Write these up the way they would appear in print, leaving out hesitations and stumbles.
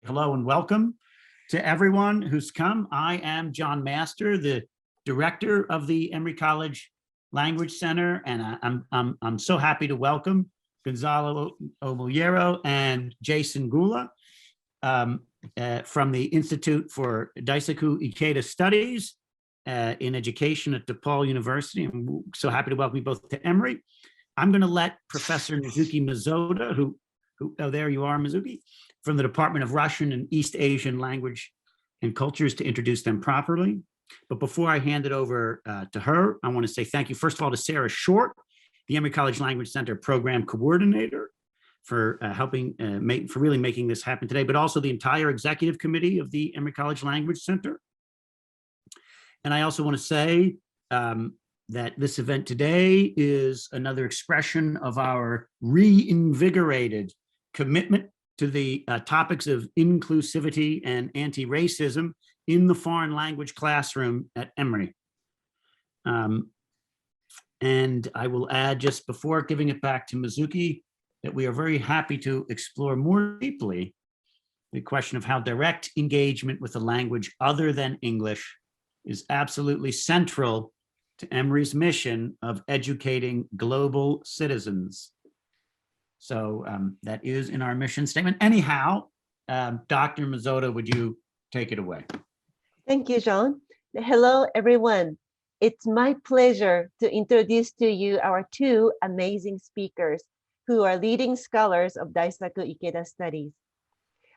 Hello and welcome to everyone who's come. I am John Master, the director of the Emory College Language Center, and I'm so happy to welcome Gonzalo Obiado and Jason Goulah from the Institute for Daisaku Ikeda Studies in Education at DePaul University. I'm so happy to welcome you both to Emory. I'm going to let Professor Mizuki Mizoda, who oh, there you are, Mizuki, from the Department of Russian and East Asian Language and Cultures, to introduce them properly. But before I hand it over to her, I want to say thank you, first of all, to Sarah Short, the Emory College Language Center Program Coordinator, for helping for really making this happen today, but also the entire executive committee of the Emory College Language Center. And I also want to say that this event today is another expression of our reinvigorated commitment to the topics of inclusivity and anti-racism in the foreign language classroom at Emory. And I will add, just before giving it back to Mizuki, that we are very happy to explore more deeply the question of how direct engagement with a language other than English is absolutely central to Emory's mission of educating global citizens. So that is in our mission statement. Anyhow, Dr. Mizoda, would you take it away? Thank you, John. Hello, everyone. It's my pleasure to introduce to you our two amazing speakers who are leading scholars of Daisaku Ikeda studies.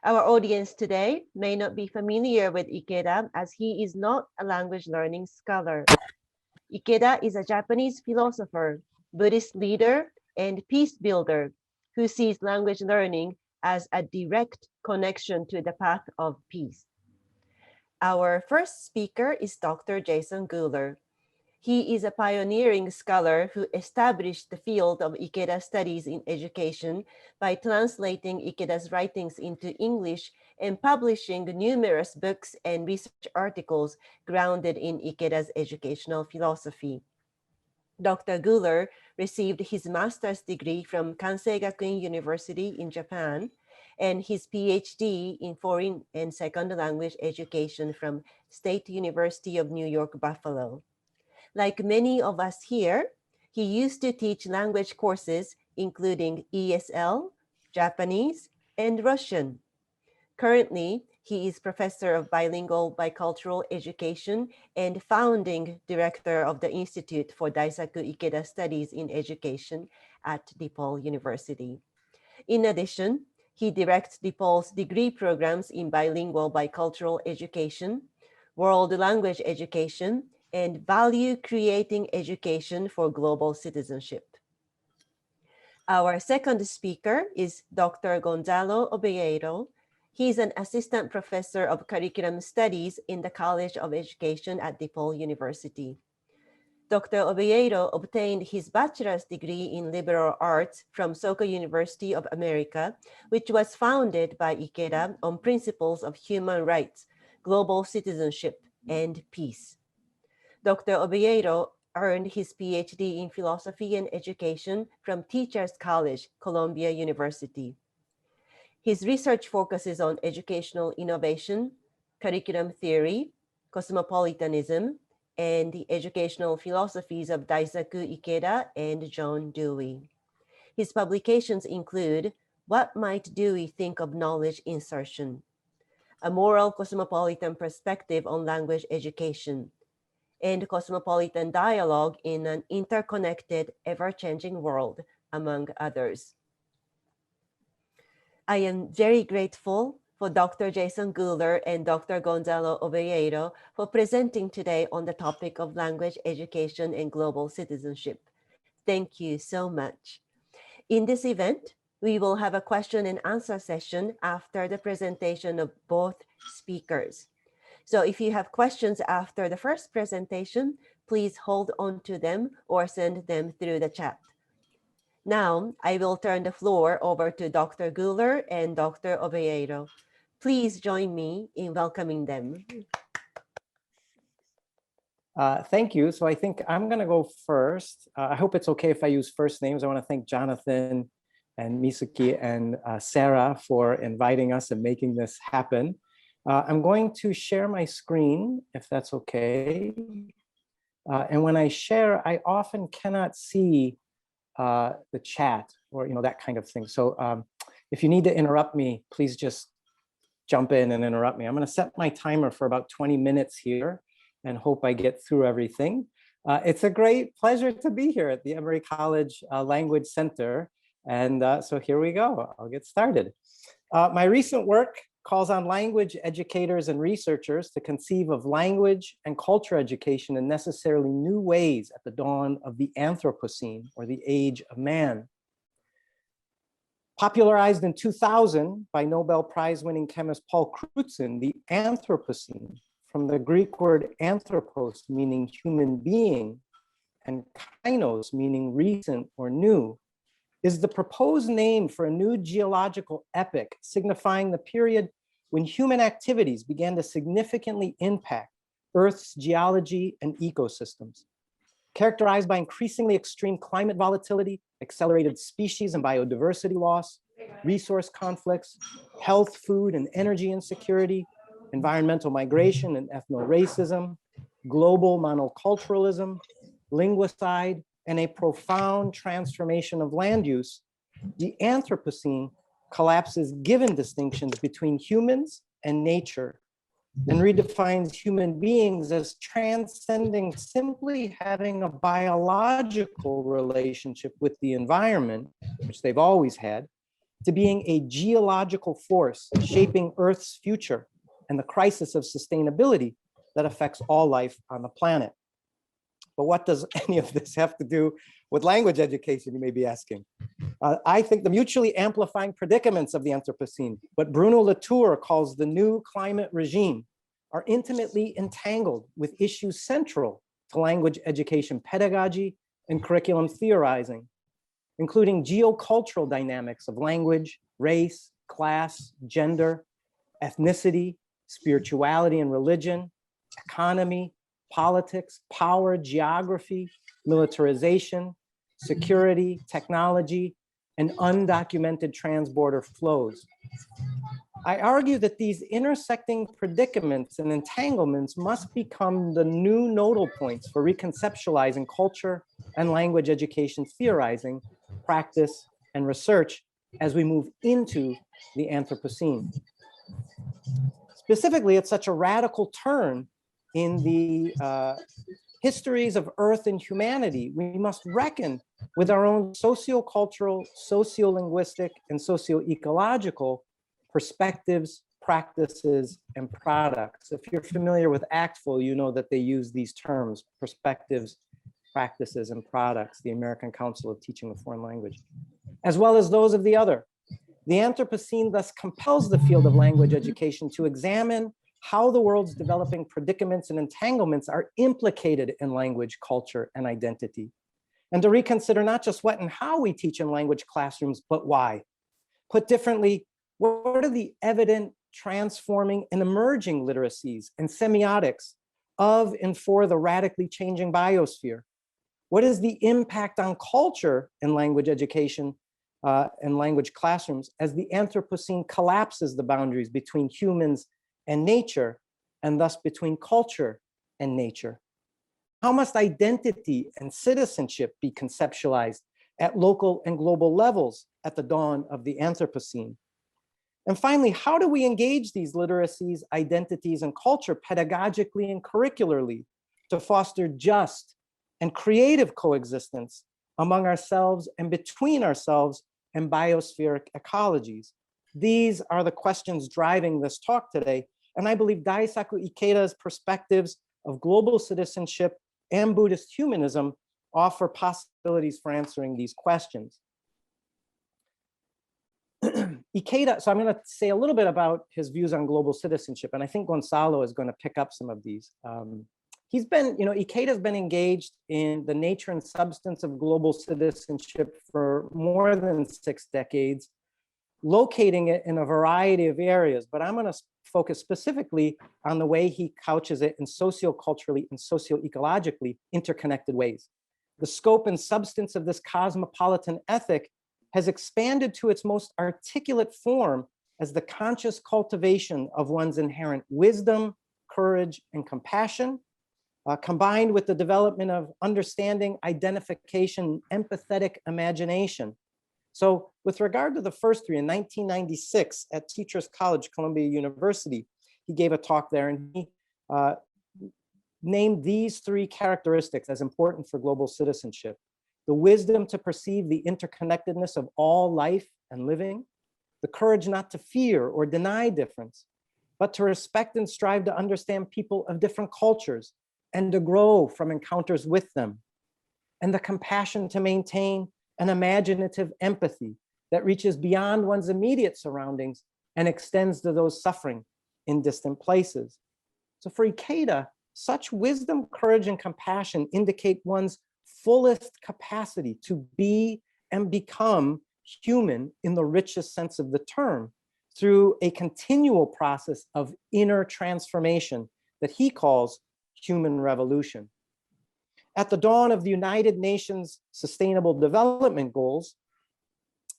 Our audience today may not be familiar with Ikeda, as he is not a language learning scholar. Ikeda is a Japanese philosopher, Buddhist leader, and peace builder who sees language learning as a direct connection to the path of peace. Our first speaker is Dr. Jason Gooler. He is a pioneering scholar who established the field of Ikeda studies in education by translating Ikeda's writings into English and publishing numerous books and research articles grounded in Ikeda's educational philosophy. Dr. Gooler received his master's degree from Kansei Gakuin University in Japan and his PhD in foreign and second language education from State University of New York, Buffalo. Like many of us here, he used to teach language courses, including ESL, Japanese, and Russian. Currently, he is professor of bilingual-bicultural education and founding director of the Institute for Daisaku Ikeda Studies in Education at DePaul University. In addition, he directs DePaul's degree programs in bilingual-bicultural education, world language education, and value-creating education for global citizenship. Our second speaker is Dr. Gonzalo Obiado. He's an assistant professor of curriculum studies in the College of Education at DePaul University. Dr. Obiado obtained his bachelor's degree in liberal arts from Soka University of America, which was founded by Ikeda on principles of human rights, global citizenship, and peace. Dr. Obelleiro earned his PhD in philosophy and education from Teachers College, Columbia University. His research focuses on educational innovation, curriculum theory, cosmopolitanism, and the educational philosophies of Daisaku Ikeda and John Dewey. His publications include What Might Dewey Think of Knowledge Insertion? A Moral Cosmopolitan Perspective on Language Education, and Cosmopolitan Dialogue in an Interconnected, Ever-Changing World, among others. I am very grateful for Dr. Jason Gooler and Dr. Gonzalo Obiado for presenting today on the topic of language education and global citizenship. Thank you so much. In this event, we will have a question and answer session after the presentation of both speakers. So if you have questions after the first presentation, please hold on to them or send them through the chat. Now, I will turn the floor over to Dr. Gooler and Dr. Obiado. Please join me in welcoming them. Thank you. So I think I'm going to go first. I hope it's okay if I use first names. I want to thank Jonathan and Misuki and Sarah for inviting us and making this happen. I'm going to share my screen, if that's okay. And when I share, I often cannot see the chat or that kind of thing. So if you need to interrupt me, please just jump in and interrupt me. I'm going to set my timer for about 20 minutes here and hope I get through everything. It's a great pleasure to be here at the Emory College Language Center. And so here we go. I'll get started. My recent work calls on language educators and researchers to conceive of language and culture education in necessarily new ways at the dawn of the Anthropocene, or the age of man. Popularized in 2000 by Nobel Prize-winning chemist Paul Crutzen, the Anthropocene, from the Greek word anthropos, meaning human being, and kainos, meaning recent or new, is the proposed name for a new geological epoch signifying the period when human activities began to significantly impact Earth's geology and ecosystems. Characterized by increasingly extreme climate volatility, accelerated species and biodiversity loss, resource conflicts, health, food, and energy insecurity, environmental migration and ethno-racism, global monoculturalism, linguicide, and a profound transformation of land use, the Anthropocene collapses given distinctions between humans and nature and redefines human beings as transcending simply having a biological relationship with the environment, which they've always had, to being a geological force shaping Earth's future and the crisis of sustainability that affects all life on the planet. But what does any of this have to do with language education, you may be asking? I think the mutually amplifying predicaments of the Anthropocene, what Bruno Latour calls the new climate regime, are intimately entangled with issues central to language education pedagogy and curriculum theorizing, including geocultural dynamics of language, race, class, gender, ethnicity, spirituality and religion, economy, politics, power, geography, militarization, security, technology, and undocumented transborder flows. I argue that these intersecting predicaments and entanglements must become the new nodal points for reconceptualizing culture and language education theorizing, practice, and research as we move into the Anthropocene. Specifically, it's such a radical turn in the histories of Earth and humanity. We must reckon with our own sociocultural, sociolinguistic, and socio-ecological perspectives, practices, and products. If you're familiar with ACTFL, you know that they use these terms: perspectives, practices, and products, the American Council of Teaching a Foreign Language, as well as those of the other. The Anthropocene thus compels the field of language education to examine how the world's developing predicaments and entanglements are implicated in language, culture, and identity, and to reconsider not just what and how we teach in language classrooms, but why. Put differently, what are the evident, transforming, and emerging literacies and semiotics of and for the radically changing biosphere? What is the impact on culture in language education and language classrooms as the Anthropocene collapses the boundaries between humans and nature, and thus between culture and nature? How must identity and citizenship be conceptualized at local and global levels at the dawn of the Anthropocene? And finally, how do we engage these literacies, identities, and culture pedagogically and curricularly to foster just and creative coexistence among ourselves and between ourselves and biospheric ecologies? These are the questions driving this talk today. And I believe Daisaku Ikeda's perspectives of global citizenship and Buddhist humanism offer possibilities for answering these questions. Ikeda, so I'm going to say a little bit about his views on global citizenship, and I think Gonzalo is going to pick up some of these. He's been, Ikeda's been engaged in the nature and substance of global citizenship for more than 6 decades, locating it in a variety of areas, but I'm going to focus specifically on the way he couches it in socioculturally and socio-ecologically interconnected ways. The scope and substance of this cosmopolitan ethic has expanded to its most articulate form as the conscious cultivation of one's inherent wisdom, courage, and compassion, combined with the development of understanding, identification, empathetic imagination. So with regard to the first three, in 1996 at Teachers College, Columbia University, he gave a talk there and he named these three characteristics as important for global citizenship: the wisdom to perceive the interconnectedness of all life and living, the courage not to fear or deny difference, but to respect and strive to understand people of different cultures and to grow from encounters with them, and the compassion to maintain an imaginative empathy that reaches beyond one's immediate surroundings and extends to those suffering in distant places. So for Ikeda, such wisdom, courage, and compassion indicate one's fullest capacity to be and become human in the richest sense of the term, through a continual process of inner transformation that he calls human revolution. At the dawn of the United Nations Sustainable Development Goals,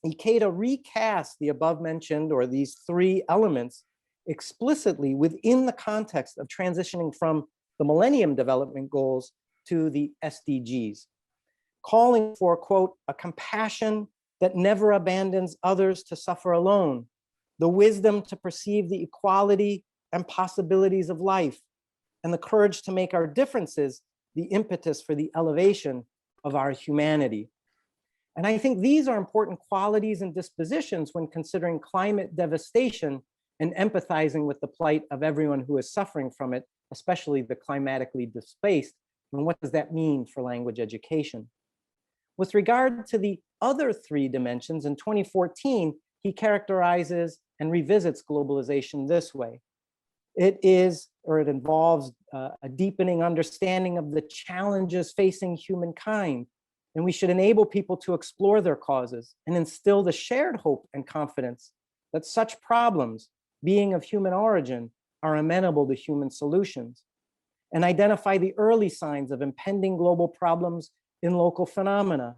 Ikeda recast the above mentioned, or these three elements, explicitly within the context of transitioning from the Millennium Development Goals to the SDGs, calling for, quote, a compassion that never abandons others to suffer alone, the wisdom to perceive the equality and possibilities of life, and the courage to make our differences the impetus for the elevation of our humanity. And I think these are important qualities and dispositions when considering climate devastation and empathizing with the plight of everyone who is suffering from it, especially the climatically displaced. And what does that mean for language education? With regard to the other three dimensions, in 2014, he characterizes and revisits globalization this way. It involves a deepening understanding of the challenges facing humankind, and we should enable people to explore their causes and instill the shared hope and confidence that such problems, being of human origin, are amenable to human solutions, and identify the early signs of impending global problems in local phenomena,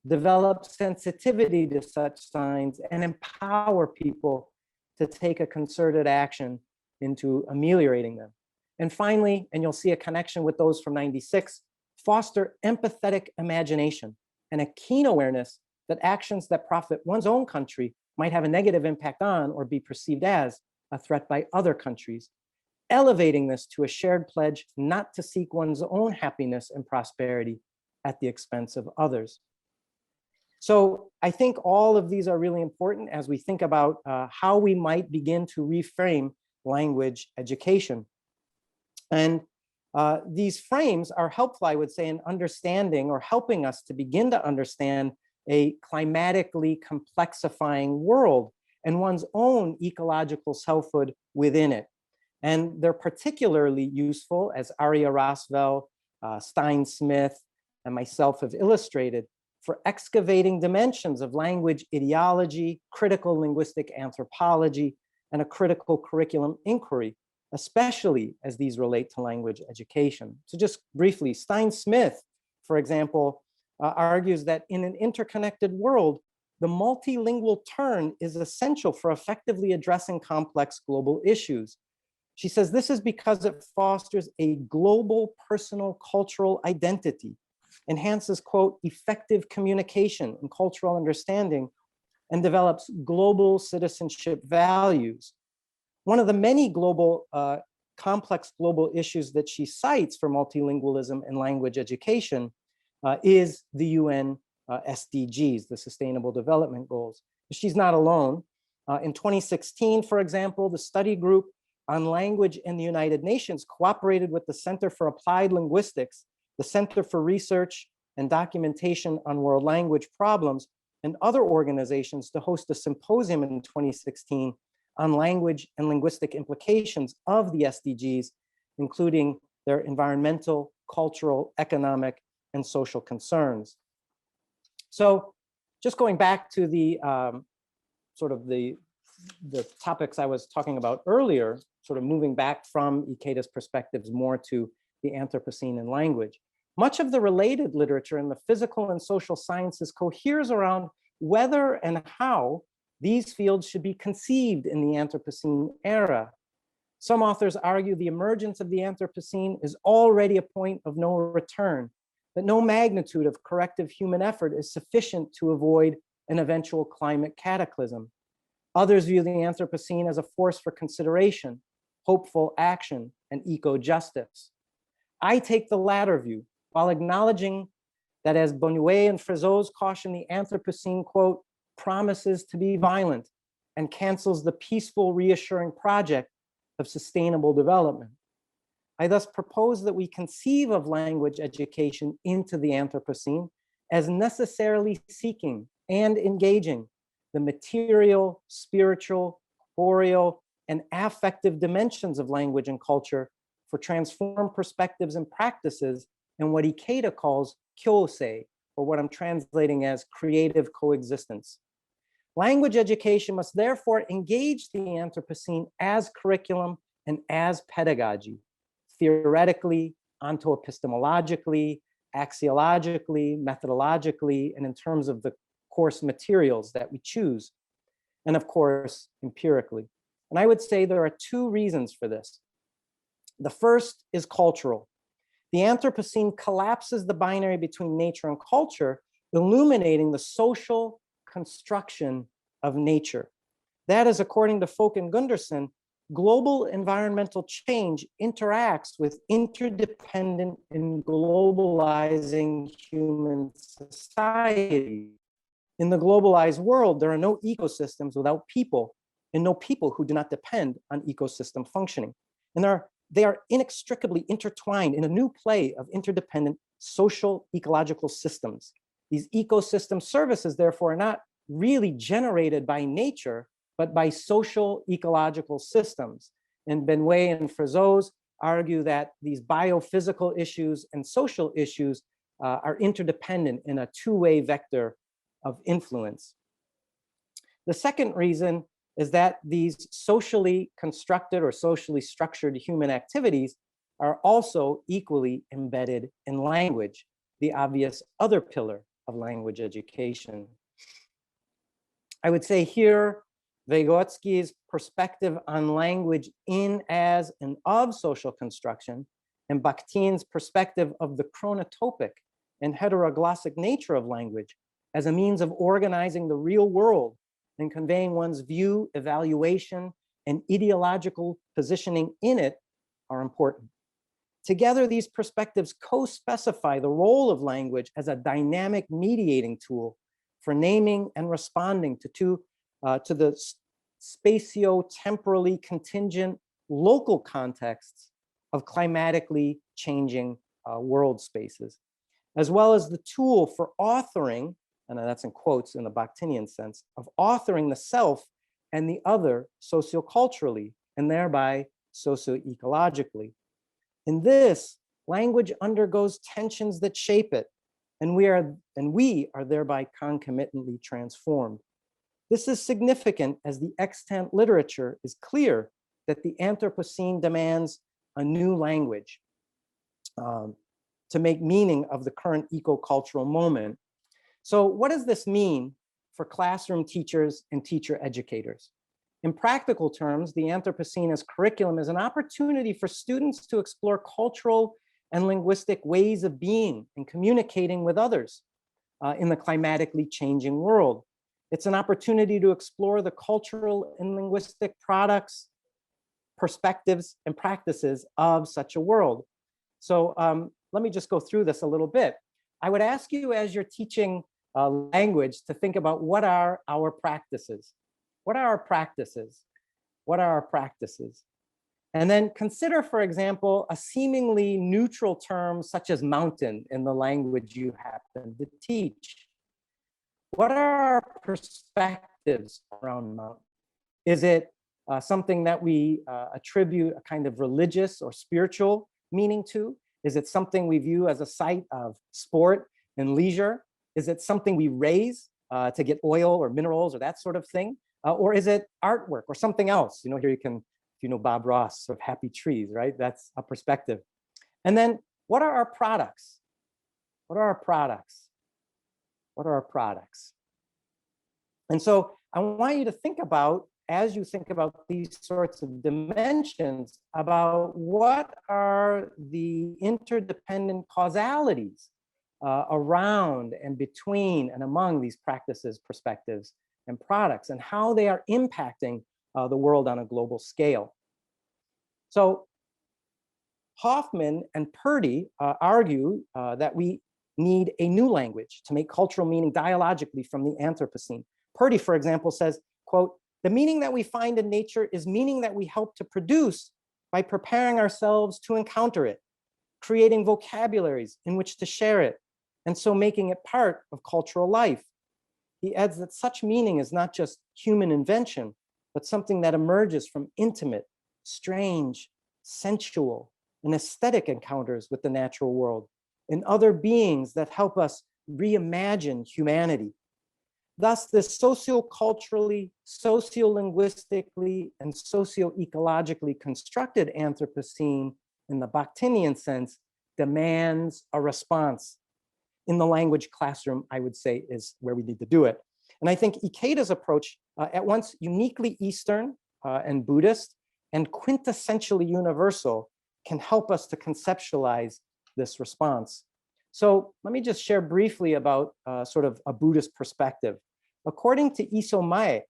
develop sensitivity to such signs, and empower people to take a concerted action into ameliorating them. And finally, and you'll see a connection with those from 96, foster empathetic imagination and a keen awareness that actions that profit one's own country might have a negative impact on or be perceived as a threat by other countries, elevating this to a shared pledge not to seek one's own happiness and prosperity at the expense of others. So I think all of these are really important as we think about how we might begin to reframe language education. And these frames are helpful, I would say, in understanding or helping us to begin to understand a climatically complexifying world and one's own ecological selfhood within it. And they're particularly useful, as Aria Roswell, Stein Smith, and myself have illustrated, for excavating dimensions of language ideology, critical linguistic anthropology, and a critical curriculum inquiry, especially as these relate to language education. So just briefly, Stein Smith, for example, argues that in an interconnected world, the multilingual turn is essential for effectively addressing complex global issues. She says this is because it fosters a global personal cultural identity, enhances, quote, effective communication and cultural understanding, and develops global citizenship values. One of the many complex global issues that she cites for multilingualism in language education is the UN SDGs, the Sustainable Development Goals. She's not alone. In 2016, for example, the study group on language in the United Nations cooperated with the Center for Applied Linguistics, the Center for Research and Documentation on World Language Problems, and other organizations to host a symposium in 2016 on language and linguistic implications of the SDGs, including their environmental, cultural, economic, and social concerns. So just going back to the sort of the topics I was talking about earlier, sort of moving back from Ikeda's perspectives more to the Anthropocene and language. Much of the related literature in the physical and social sciences coheres around whether and how these fields should be conceived in the Anthropocene era. Some authors argue the emergence of the Anthropocene is already a point of no return, that no magnitude of corrective human effort is sufficient to avoid an eventual climate cataclysm. Others view the Anthropocene as a force for consideration, hopeful action, and eco-justice. I take the latter view, while acknowledging that, as Bonnier and Frézeau's caution, the Anthropocene, quote, promises to be violent and cancels the peaceful, reassuring project of sustainable development. I thus propose that we conceive of language education into the Anthropocene as necessarily seeking and engaging the material, spiritual, corporeal, and affective dimensions of language and culture for transformed perspectives and practices in what Ikeda calls kyosei, or what I'm translating as creative coexistence. Language education must therefore engage the Anthropocene as curriculum and as pedagogy, theoretically, ontoepistemologically, axiologically, methodologically, and in terms of the course materials that we choose, and of course, empirically. And I would say there are two reasons for this. The first is cultural. The Anthropocene collapses the binary between nature and culture, illuminating the social construction of nature. That is, according to Folk and Gunderson, global environmental change interacts with interdependent and globalizing human society. In the globalized world, there are no ecosystems without people, and no people who do not depend on ecosystem functioning. And they are inextricably intertwined in a new play of interdependent social ecological systems. These ecosystem services, therefore, are not really generated by nature, but by social ecological systems. And Benway and Frézeau's argue that these biophysical issues and social issues are interdependent in a two-way vector of influence. The second reason is that these socially constructed or socially structured human activities are also equally embedded in language, the obvious other pillar of language education. I would say here, Vygotsky's perspective on language in, as, and of social construction, and Bakhtin's perspective of the chronotopic and heteroglossic nature of language as a means of organizing the real world and conveying one's view, evaluation, and ideological positioning in it are important. Together, these perspectives co-specify the role of language as a dynamic mediating tool for naming and responding to the spatio-temporally contingent local contexts of climatically changing world spaces, as well as the tool for authoring, and that's in quotes in the Bakhtinian sense, of authoring the self and the other socioculturally, and thereby socioecologically. In this, language undergoes tensions that shape it, and we are thereby concomitantly transformed. This is significant as the extant literature is clear that the Anthropocene demands a new language to make meaning of the current eco-cultural moment. So what does this mean for classroom teachers and teacher educators? In practical terms, the Anthropocene as curriculum is an opportunity for students to explore cultural and linguistic ways of being and communicating with others in the climatically changing world. It's an opportunity to explore the cultural and linguistic products, perspectives, and practices of such a world. So let me just go through this a little bit. I would ask you, as you're teaching language, to think about what are our practices? What are our practices? What are our practices? And then consider, for example, a seemingly neutral term such as mountain in the language you happen to teach. What are our perspectives around mountain? Is it something that we attribute a kind of religious or spiritual meaning to? Is it something we view as a site of sport and leisure? Is it something we raise to get oil or minerals or that sort of thing? Or is it artwork or something else? You know, here you can, if you know Bob Ross, sort of happy trees, right? That's a perspective. And then what are our products? What are our products? What are our products? And so I want you to think about, as you think about these sorts of dimensions, about what are the interdependent causalities around and between and among these practices, perspectives, and products, and how they are impacting the world on a global scale. So Hoffman and Purdy argue that we need a new language to make cultural meaning dialogically from the Anthropocene. Purdy, for example, says, quote, "The meaning that we find in nature is meaning that we help to produce by preparing ourselves to encounter it, creating vocabularies in which to share it, and so making it part of cultural life." He adds that such meaning is not just human invention, but something that emerges from intimate, strange, sensual, and aesthetic encounters with the natural world and other beings that help us reimagine humanity. Thus, this socioculturally, sociolinguistically, and socioecologically constructed Anthropocene, in the Bakhtinian sense, demands a response. In the language classroom, I would say, is where we need to do it. And I think Ikeda's approach, at once uniquely Eastern and Buddhist and quintessentially universal, can help us to conceptualize this response. So let me just share briefly about sort of a Buddhist perspective. According to Iso Mae,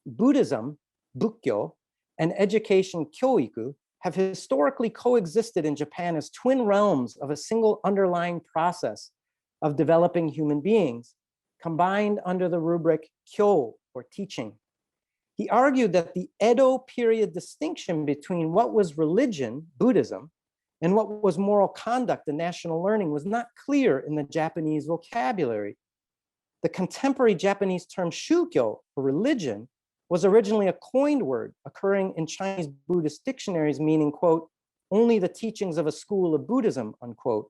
Buddhism, Bukkyo, and education, Kyoiku, have historically coexisted in Japan as twin realms of a single underlying process of developing human beings, combined under the rubric kyo, or teaching. He argued that the Edo period distinction between what was religion, Buddhism, and what was moral conduct and national learning was not clear in the Japanese vocabulary. The contemporary Japanese term shukyo, for religion, was originally a coined word occurring in Chinese Buddhist dictionaries, meaning, quote, only the teachings of a school of Buddhism, unquote,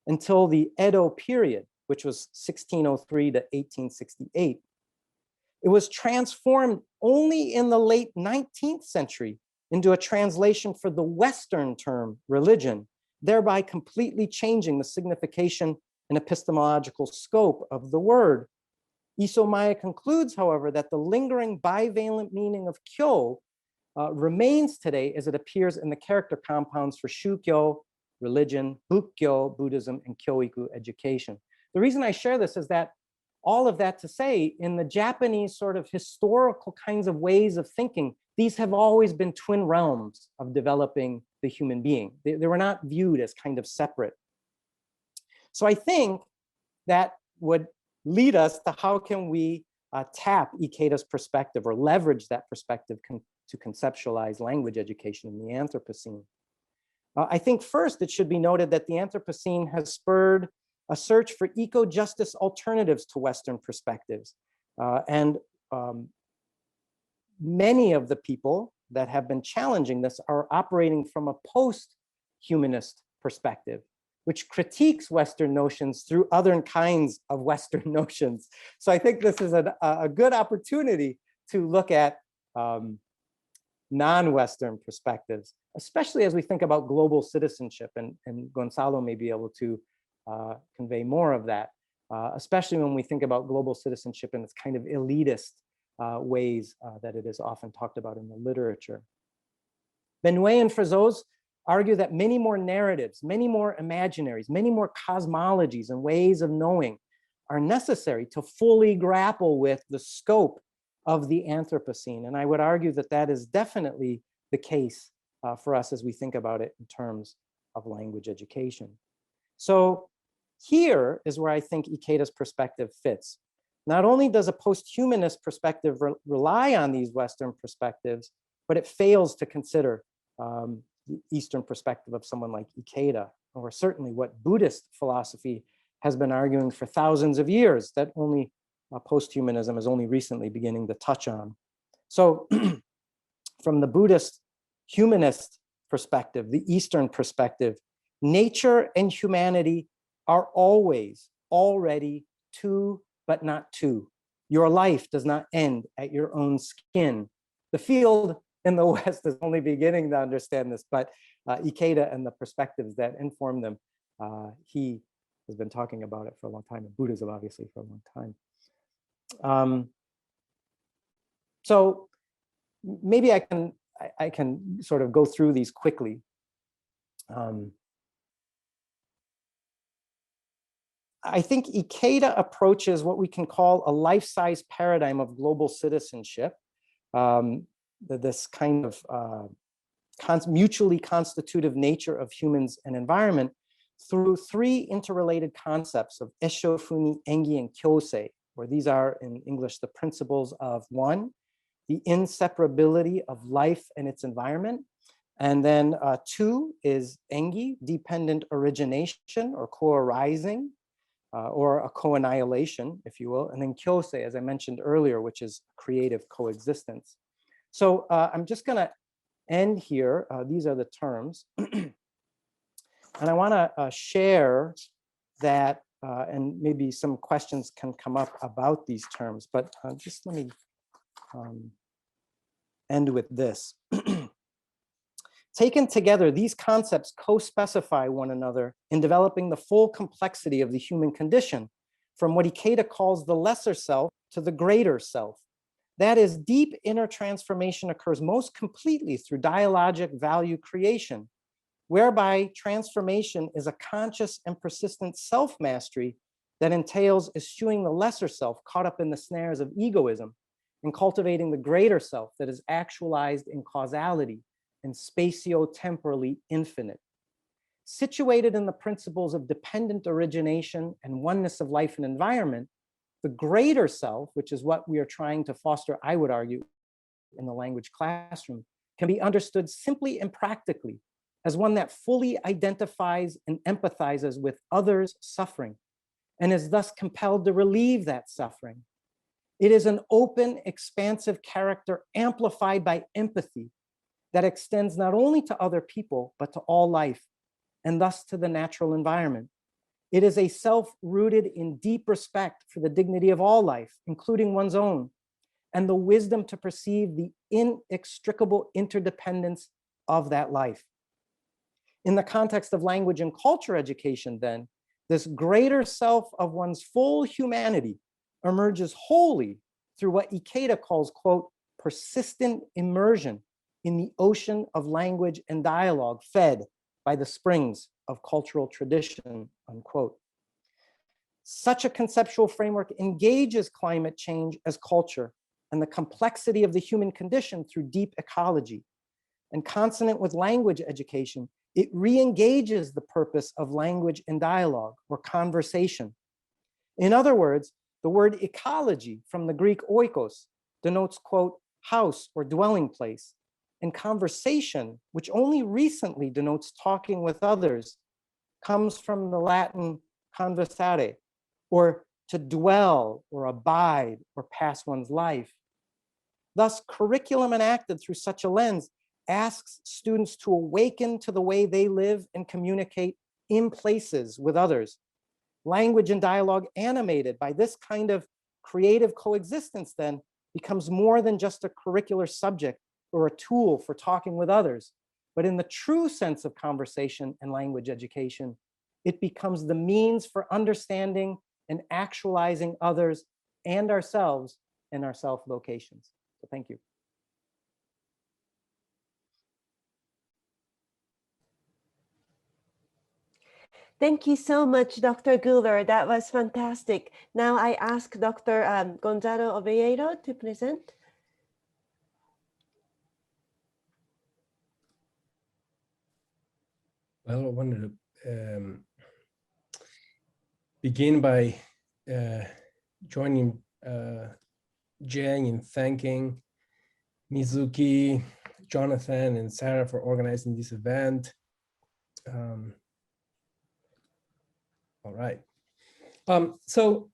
until the Edo period, which was 1603 to 1868. It was transformed only in the late 19th century into a translation for the Western term religion, thereby completely changing the signification and epistemological scope of the word. Iso Mae concludes, however, that the lingering bivalent meaning of kyo remains today as it appears in the character compounds for shukyo, religion, bukkyo, Buddhism, and kyoiku, education. The reason I share this is that all of that to say, in the Japanese sort of historical kinds of ways of thinking, these have always been twin realms of developing the human being. They were not viewed as kind of separate. So I think that would lead us to how can we tap Ikeda's perspective or leverage that perspective to conceptualize language education in the Anthropocene. I think first it should be noted that the Anthropocene has spurred a search for eco-justice alternatives to Western perspectives. Many of the people that have been challenging this are operating from a post-humanist perspective, which critiques Western notions through other kinds of Western notions. So I think this is a good opportunity to look at non-Western perspectives, especially as we think about global citizenship, and Gonzalo may be able to convey more of that, especially when we think about global citizenship in its kind of elitist ways that it is often talked about in the literature. Benoit and Frazose argue that many more narratives, many more imaginaries, many more cosmologies and ways of knowing are necessary to fully grapple with the scope of the Anthropocene. And I would argue that that is definitely the case for us as we think about it in terms of language education. So here is where I think Ikeda's perspective fits. Not only does a post-humanist perspective rely on these Western perspectives, but it fails to consider the Eastern perspective of someone like Ikeda, or certainly what Buddhist philosophy has been arguing for thousands of years that only post-humanism is only recently beginning to touch on. So from the Buddhist humanist perspective, the Eastern perspective, nature and humanity are always already two, but not two. Your life does not end at your own skin. The field in the West is only beginning to understand this, but Ikeda and the perspectives that inform them, he has been talking about it for a long time, and Buddhism obviously for a long time. So maybe I can sort of go through these quickly. I think Ikeda approaches what we can call a life-size paradigm of global citizenship. This kind of mutually constitutive nature of humans and environment through three interrelated concepts of Esho, Funi, Engi, and Kyosei, where these are in English the principles of one, the inseparability of life and its environment. And then two is Engi, dependent origination or co-arising, or a co-annihilation, if you will. And then Kyosei, as I mentioned earlier, which is creative coexistence. So I'm just gonna end here. These are the terms. And I wanna share that, and maybe some questions can come up about these terms, but just let me end with this. Taken together, these concepts co-specify one another in developing the full complexity of the human condition, from what Ikeda calls the lesser self to the greater self. That is, deep inner transformation occurs most completely through dialogic value creation, whereby transformation is a conscious and persistent self-mastery that entails eschewing the lesser self caught up in the snares of egoism and cultivating the greater self that is actualized in causality and spatio-temporally infinite. Situated in the principles of dependent origination and oneness of life and environment, the greater self, which is what we are trying to foster, I would argue, in the language classroom, can be understood simply and practically as one that fully identifies and empathizes with others' suffering and is thus compelled to relieve that suffering. It is an open, expansive character amplified by empathy that extends not only to other people, but to all life, and thus to the natural environment. It is a self rooted in deep respect for the dignity of all life, including one's own, and the wisdom to perceive the inextricable interdependence of that life. In the context of language and culture education, then, this greater self of one's full humanity emerges wholly through what Ikeda calls, quote, persistent immersion in the ocean of language and dialogue fed by the springs of cultural tradition, unquote. Such a conceptual framework engages climate change as culture and the complexity of the human condition through deep ecology. And consonant with language education, it re-engages the purpose of language and dialogue or conversation. In other words, the word ecology from the Greek oikos denotes, quote, house or dwelling place, and conversation, which only recently denotes talking with others, comes from the Latin conversare, or to dwell or abide or pass one's life. Thus, curriculum enacted through such a lens asks students to awaken to the way they live and communicate in places with others. Language and dialogue animated by this kind of creative coexistence then becomes more than just a curricular subject or a tool for talking with others, but in the true sense of conversation and language education, it becomes the means for understanding and actualizing others and ourselves in our self-locations. So thank you. Thank you so much, Dr. Gooler. That was fantastic. Now I ask Dr. Gonzalo Obiado to present. Well, I wanted to begin by joining Jen in thanking Mizuki, Jonathan, and Sarah for organizing this event. All right. So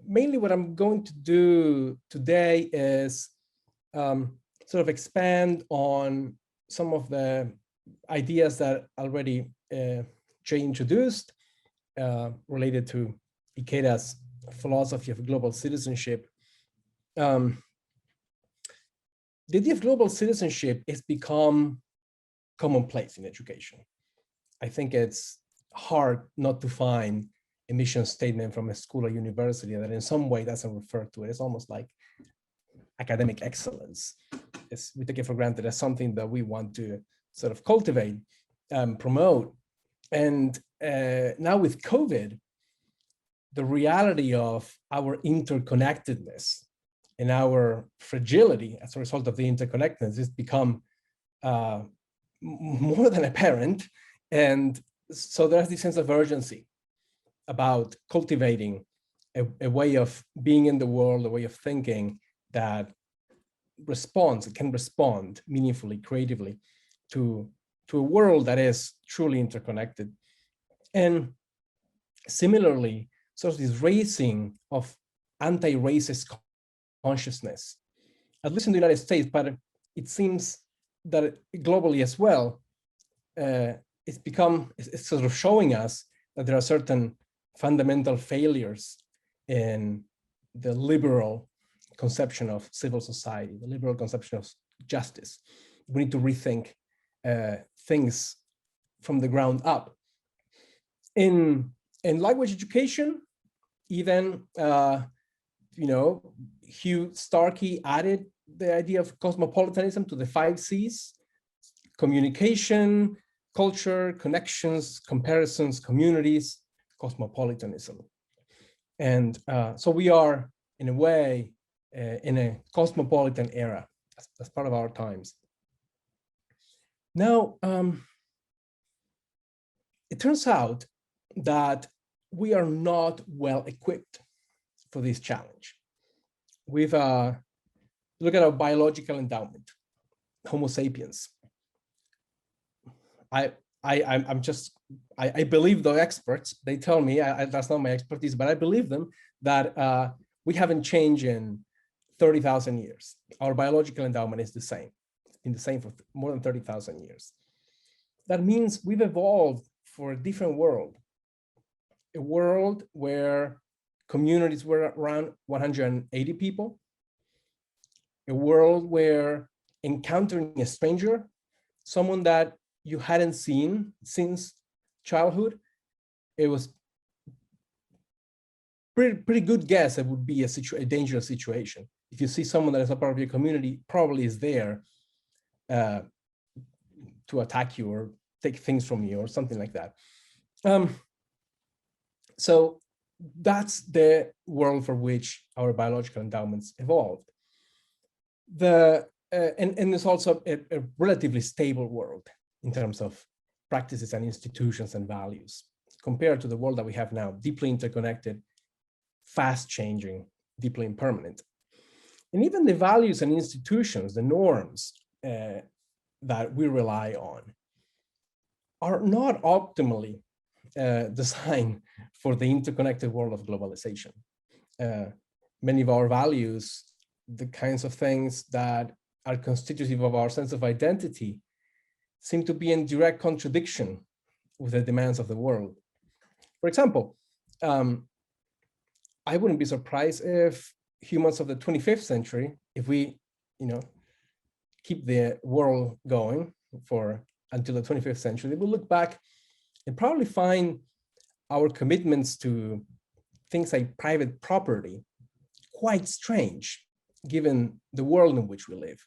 mainly what I'm going to do today is sort of expand on some of the ideas that already Jay introduced related to Ikeda's philosophy of global citizenship. The idea of global citizenship has become commonplace in education. I think it's hard not to find a mission statement from a school or university that in some way doesn't refer to it. It's almost like academic excellence. We take it for granted as something that we want to sort of cultivate, promote. And now with COVID, the reality of our interconnectedness and our fragility as a result of the interconnectedness has become more than apparent. And so there's this sense of urgency about cultivating a way of being in the world, a way of thinking that can respond meaningfully, creatively to a world that is truly interconnected. And similarly, sort of this raising of anti-racist consciousness, at least in the United States, but it seems that globally as well, it's sort of showing us that there are certain fundamental failures in the liberal conception of civil society, the liberal conception of justice. We need to rethink things from the ground up. In language education, even Hugh Starkey added the idea of cosmopolitanism to the 5 C's: communication, culture, connections, comparisons, communities, cosmopolitanism. And so we are, in a way, in a cosmopolitan era as part of our times. Now, it turns out that we are not well equipped for this challenge. We've look at our biological endowment, Homo sapiens. I believe the experts. They tell me, that's not my expertise, but I believe them, that we haven't changed in 30,000 years. Our biological endowment is the same. It's been the same for more than 30,000 years. That means we've evolved for a different world, a world where communities were around 180 people, a world where encountering a stranger, someone that you hadn't seen since childhood, it was pretty good guess it would be a dangerous situation. If you see someone that is a part of your community, probably is there to attack you or take things from you or something like that. So that's the world for which our biological endowments evolved. And it's also a relatively stable world in terms of practices and institutions and values compared to the world that we have now, deeply interconnected, fast changing, deeply impermanent. And even the values and institutions, the norms that we rely on are not optimally designed for the interconnected world of globalization. Many of our values, the kinds of things that are constitutive of our sense of identity, seem to be in direct contradiction with the demands of the world. For example, I wouldn't be surprised if humans of the 25th century, if we, keep the world going until the 25th century, we'll look back and probably find our commitments to things like private property quite strange, given the world in which we live,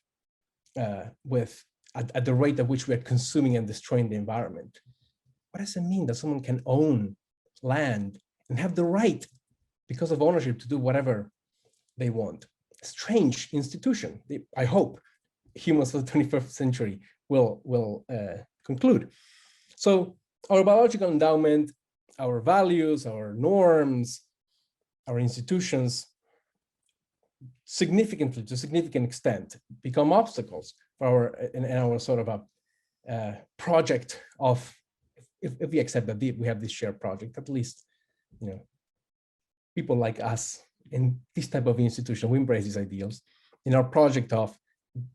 at the rate at which we are consuming and destroying the environment. What does it mean that someone can own land and have the right, because of ownership, to do whatever they want? A strange institution. I hope humans of the 21st century will conclude. So our biological endowment, our values, our norms, our institutions, to a significant extent, become obstacles for our sort of a project of, if we accept that we have this shared project, at least, people like us in this type of institution, we embrace these ideals in our project of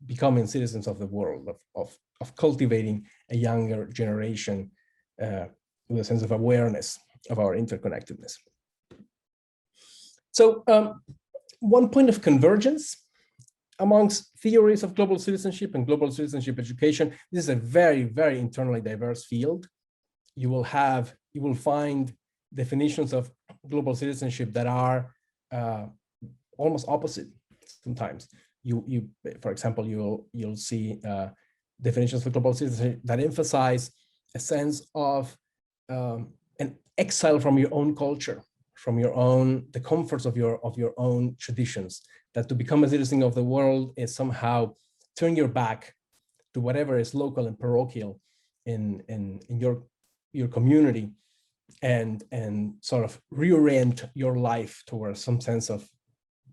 becoming citizens of the world, of cultivating a younger generation with a sense of awareness of our interconnectedness. So one point of convergence amongst theories of global citizenship and global citizenship education, this is a very, very internally diverse field. You will find definitions of global citizenship that are almost opposite sometimes for example, you'll see definitions for global citizenship that emphasize a sense of an exile from your own culture, from the comforts of your own traditions. That to become a citizen of the world is somehow turn your back to whatever is local and parochial in your community, and sort of reorient your life towards some sense of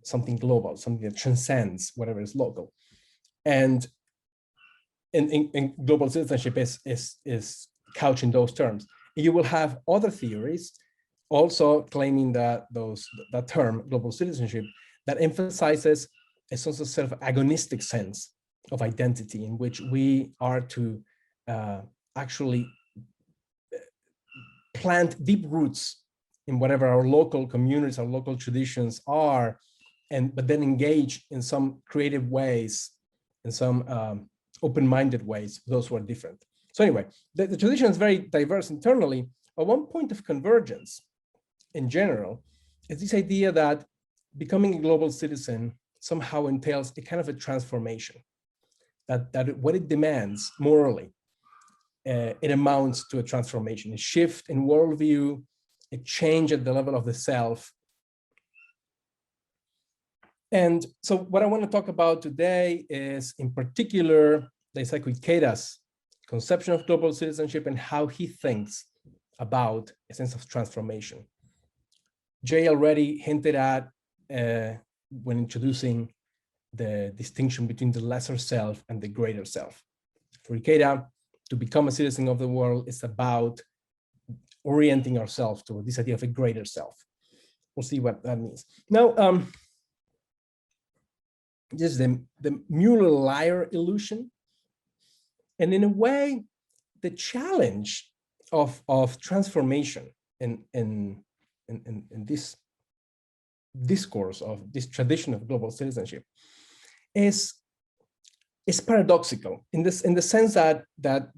something global, something that transcends whatever is local. And in global citizenship is couched in those terms. You will have other theories also claiming that term global citizenship that emphasizes a sort of self-agonistic sense of identity in which we are to actually plant deep roots in whatever our local communities, our local traditions are, but then engage in some creative ways, in some open-minded ways, those who are different. So anyway, the tradition is very diverse internally, but one point of convergence in general is this idea that becoming a global citizen somehow entails a kind of a transformation, that what it demands morally, it amounts to a transformation, a shift in worldview, a change at the level of the self. And so what I want to talk about today is, in particular, Daisaku Ikeda's conception of global citizenship and how he thinks about a sense of transformation. Jay already hinted at when introducing the distinction between the lesser self and the greater self. For Ikeda, to become a citizen of the world is about orienting ourselves toward this idea of a greater self. We'll see what that means. Now, this is the Mueller-Lyer illusion. And in a way, the challenge of transformation in this discourse of this tradition of global citizenship is paradoxical in the sense that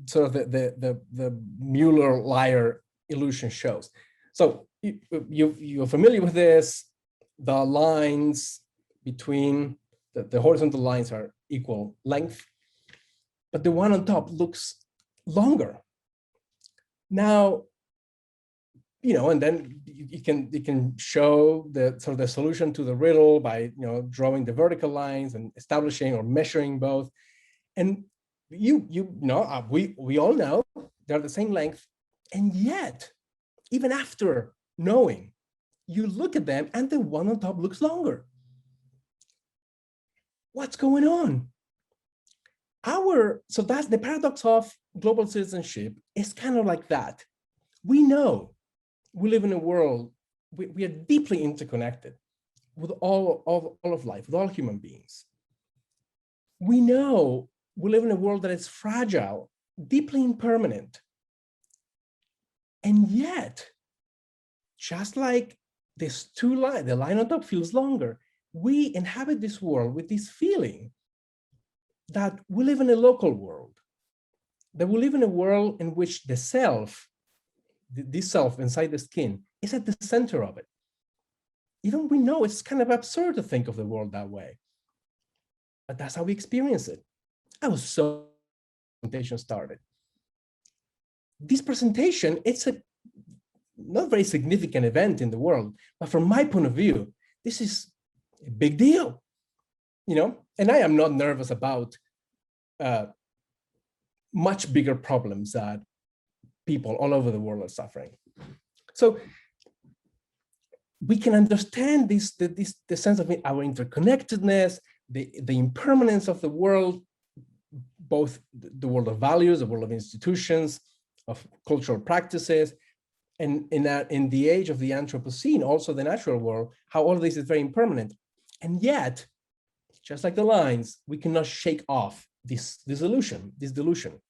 sort of the Mueller-Lyer illusion shows. So you're familiar with this. The lines between the horizontal lines are equal length, but the one on top looks longer. Now, and then you can show the sort of the solution to the riddle by drawing the vertical lines and establishing or measuring both. And we all know they're the same length, and yet even after knowing, you look at them and the one on top looks longer. What's going on? So that's the paradox of global citizenship. Is kind of like that. We know we live in a world, we are deeply interconnected with all of life, with all human beings. We know we live in a world that is fragile, deeply impermanent. And yet, just like this the line on top feels longer, we inhabit this world with this feeling that we live in a local world, that we live in a world in which the self, this self inside the skin, is at the center of it. Even we know it's kind of absurd to think of the world that way, but that's how we experience it. I was so presentation started. This presentation, it's a not very significant event in the world, but from my point of view, this is a big deal, and I am not nervous about much bigger problems that people all over the world are suffering. So we can understand the sense of our interconnectedness, the impermanence of the world, both the world of values, the world of institutions, of cultural practices, and in the age of the Anthropocene, also the natural world, how all of this is very impermanent. And yet, just like the lines, we cannot shake off this delusion.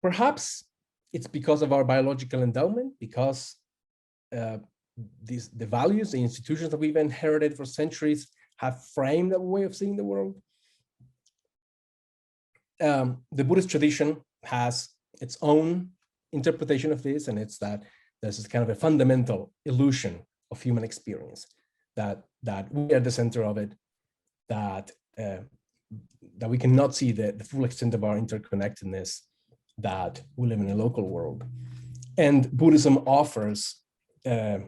Perhaps it's because of our biological endowment, because the values, the institutions that we've inherited for centuries have framed a way of seeing the world. The Buddhist tradition has its own interpretation of this, and it's that there's this kind of a fundamental illusion of human experience, that we are the center of it, that that we cannot see the full extent of our interconnectedness, that we live in a local world. And Buddhism offers a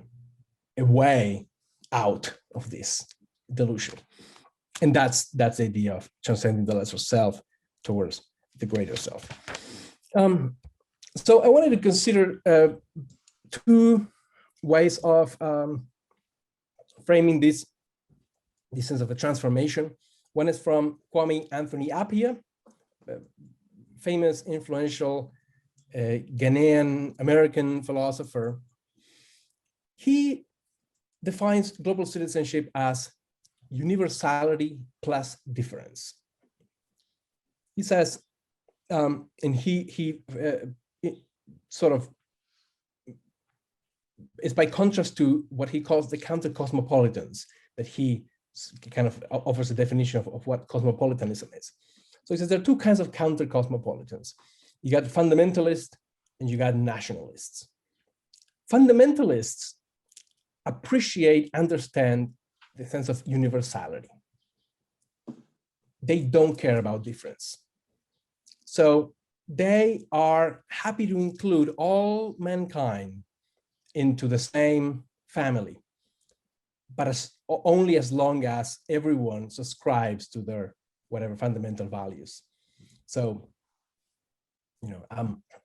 way out of this delusion. And that's the idea of transcending the lesser self towards the greater self. So I wanted to consider two ways of framing this sense of a transformation. One is from Kwame Anthony Appiah, famous, influential Ghanaian American philosopher. He defines global citizenship as universality plus difference. He says, and he sort of is by contrast to what he calls the counter-cosmopolitans, that he kind of offers a definition of what cosmopolitanism is. So he says there are two kinds of counter-cosmopolitans. You got fundamentalists and you got nationalists. Fundamentalists appreciate, understand the sense of universality. They don't care about difference. So they are happy to include all mankind into the same family, but only as long as everyone subscribes to their whatever fundamental values. So, you know,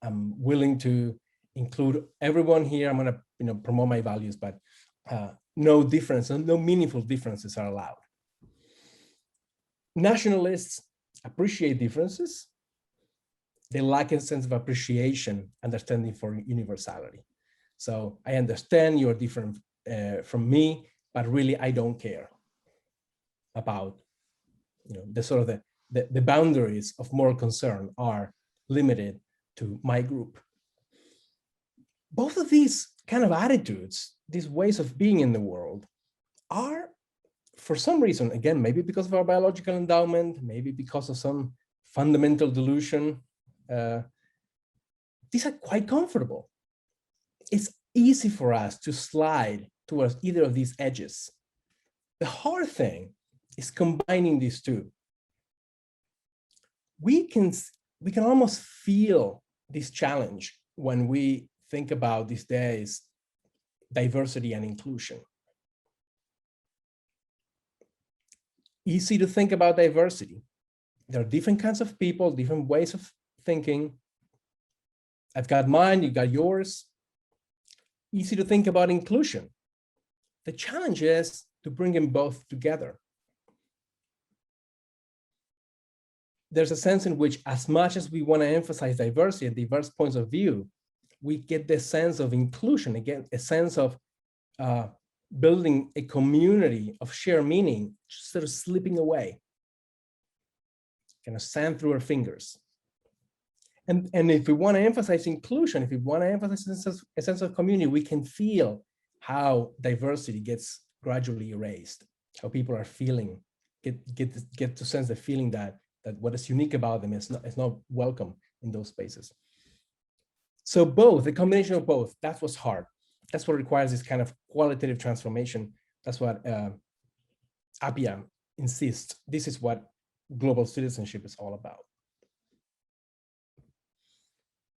I'm willing to include everyone here. I'm going to, promote my values, but no difference, no meaningful differences are allowed. Nationalists appreciate differences. They lack a sense of appreciation, understanding for universality. So I understand you're different from me, but really I don't care about, the sort of the boundaries of moral concern are limited to my group. Both of these kind of attitudes, these ways of being in the world, are, for some reason, again, maybe because of our biological endowment, maybe because of some fundamental delusion, these are quite comfortable. It's easy for us to slide towards either of these edges. The hard thing is combining these two. We can almost feel this challenge when we think about these days diversity and inclusion. Easy to think about diversity. There are different kinds of people, different ways of thinking. I've got mine, you got yours. Easy to think about inclusion. The challenge is to bring them both together. There's a sense in which, as much as we want to emphasize diversity and diverse points of view, we get the sense of inclusion, again, a sense of building a community of shared meaning, just sort of slipping away, kind of sand through our fingers. And if we want to emphasize inclusion, if we want to emphasize a sense of community, we can feel how diversity gets gradually erased, how people are feeling, get to sense the feeling that what is unique about them is not welcome in those spaces. So both, the combination of both, that's what's hard. That's what requires this kind of qualitative transformation. That's what Appiah insists. This is what global citizenship is all about.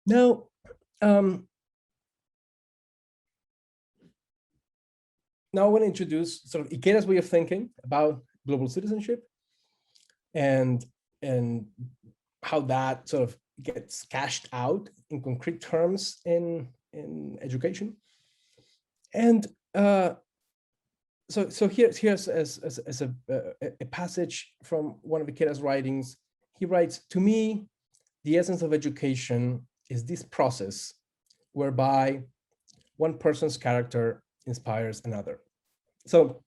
Now, now I want to introduce sort of Ikeda's way of thinking about global citizenship and how that sort of gets cashed out in concrete terms in education. And so here's as a passage from one of Ikeda's writings. He writes, "To me, the essence of education is this process whereby one person's character inspires another." So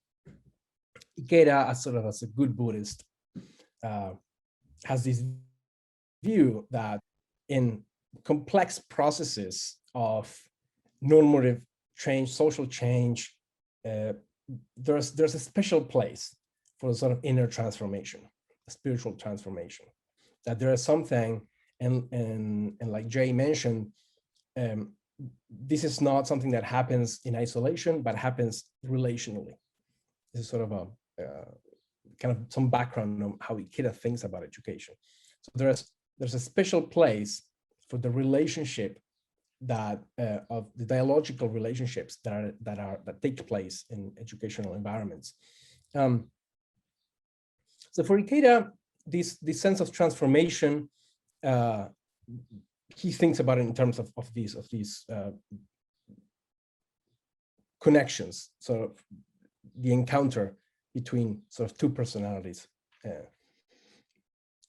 Ikeda, as a good Buddhist, has this view that in complex processes of normative change, social change, there's a special place for a sort of inner transformation, a spiritual transformation. That there is something, and like Jay mentioned, this is not something that happens in isolation, but happens relationally. This is sort of a kind of some background on how Ikeda thinks about education. So there's a special place for the relationship that of the dialogical relationships that take place in educational environments. So for Ikeda, this sense of transformation, he thinks about it in terms of these connections, sort of the encounter between sort of two personalities.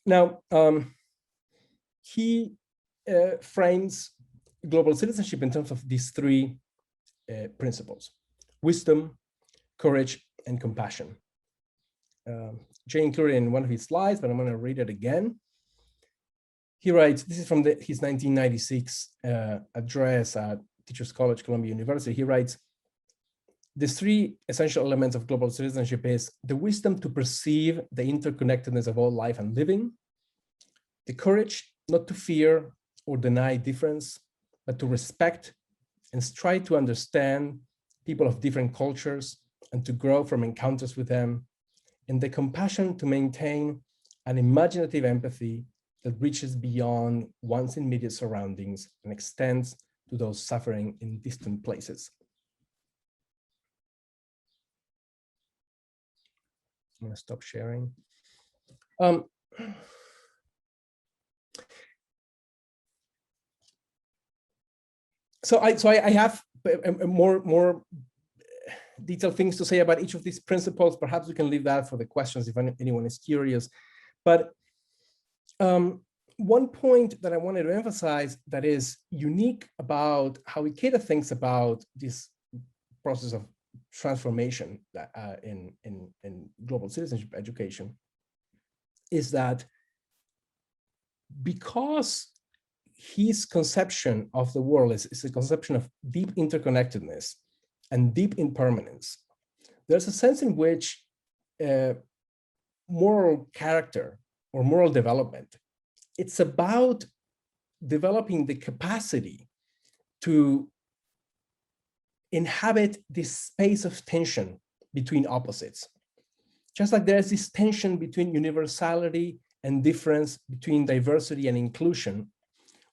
Now, he frames global citizenship in terms of these three principles: wisdom, courage, and compassion. Jay included in one of his slides, but I'm going to read it again. He writes, this is from his 1996 address at Teachers College, Columbia University. He writes, the three essential elements of global citizenship is the wisdom to perceive the interconnectedness of all life and living, the courage not to fear or deny difference, but to respect and strive to understand people of different cultures and to grow from encounters with them, and the compassion to maintain an imaginative empathy that reaches beyond one's immediate surroundings and extends to those suffering in distant places. I'm going to stop sharing. So I have more detailed things to say about each of these principles. Perhaps we can leave that for the questions if anyone is curious. But one point that I wanted to emphasize that is unique about how Ikeda thinks about this process of transformation in global citizenship education is that because his conception of the world is a conception of deep interconnectedness and deep impermanence, there's a sense in which moral character or moral development, it's about developing the capacity to inhabit this space of tension between opposites. Just like there's this tension between universality and difference, between diversity and inclusion,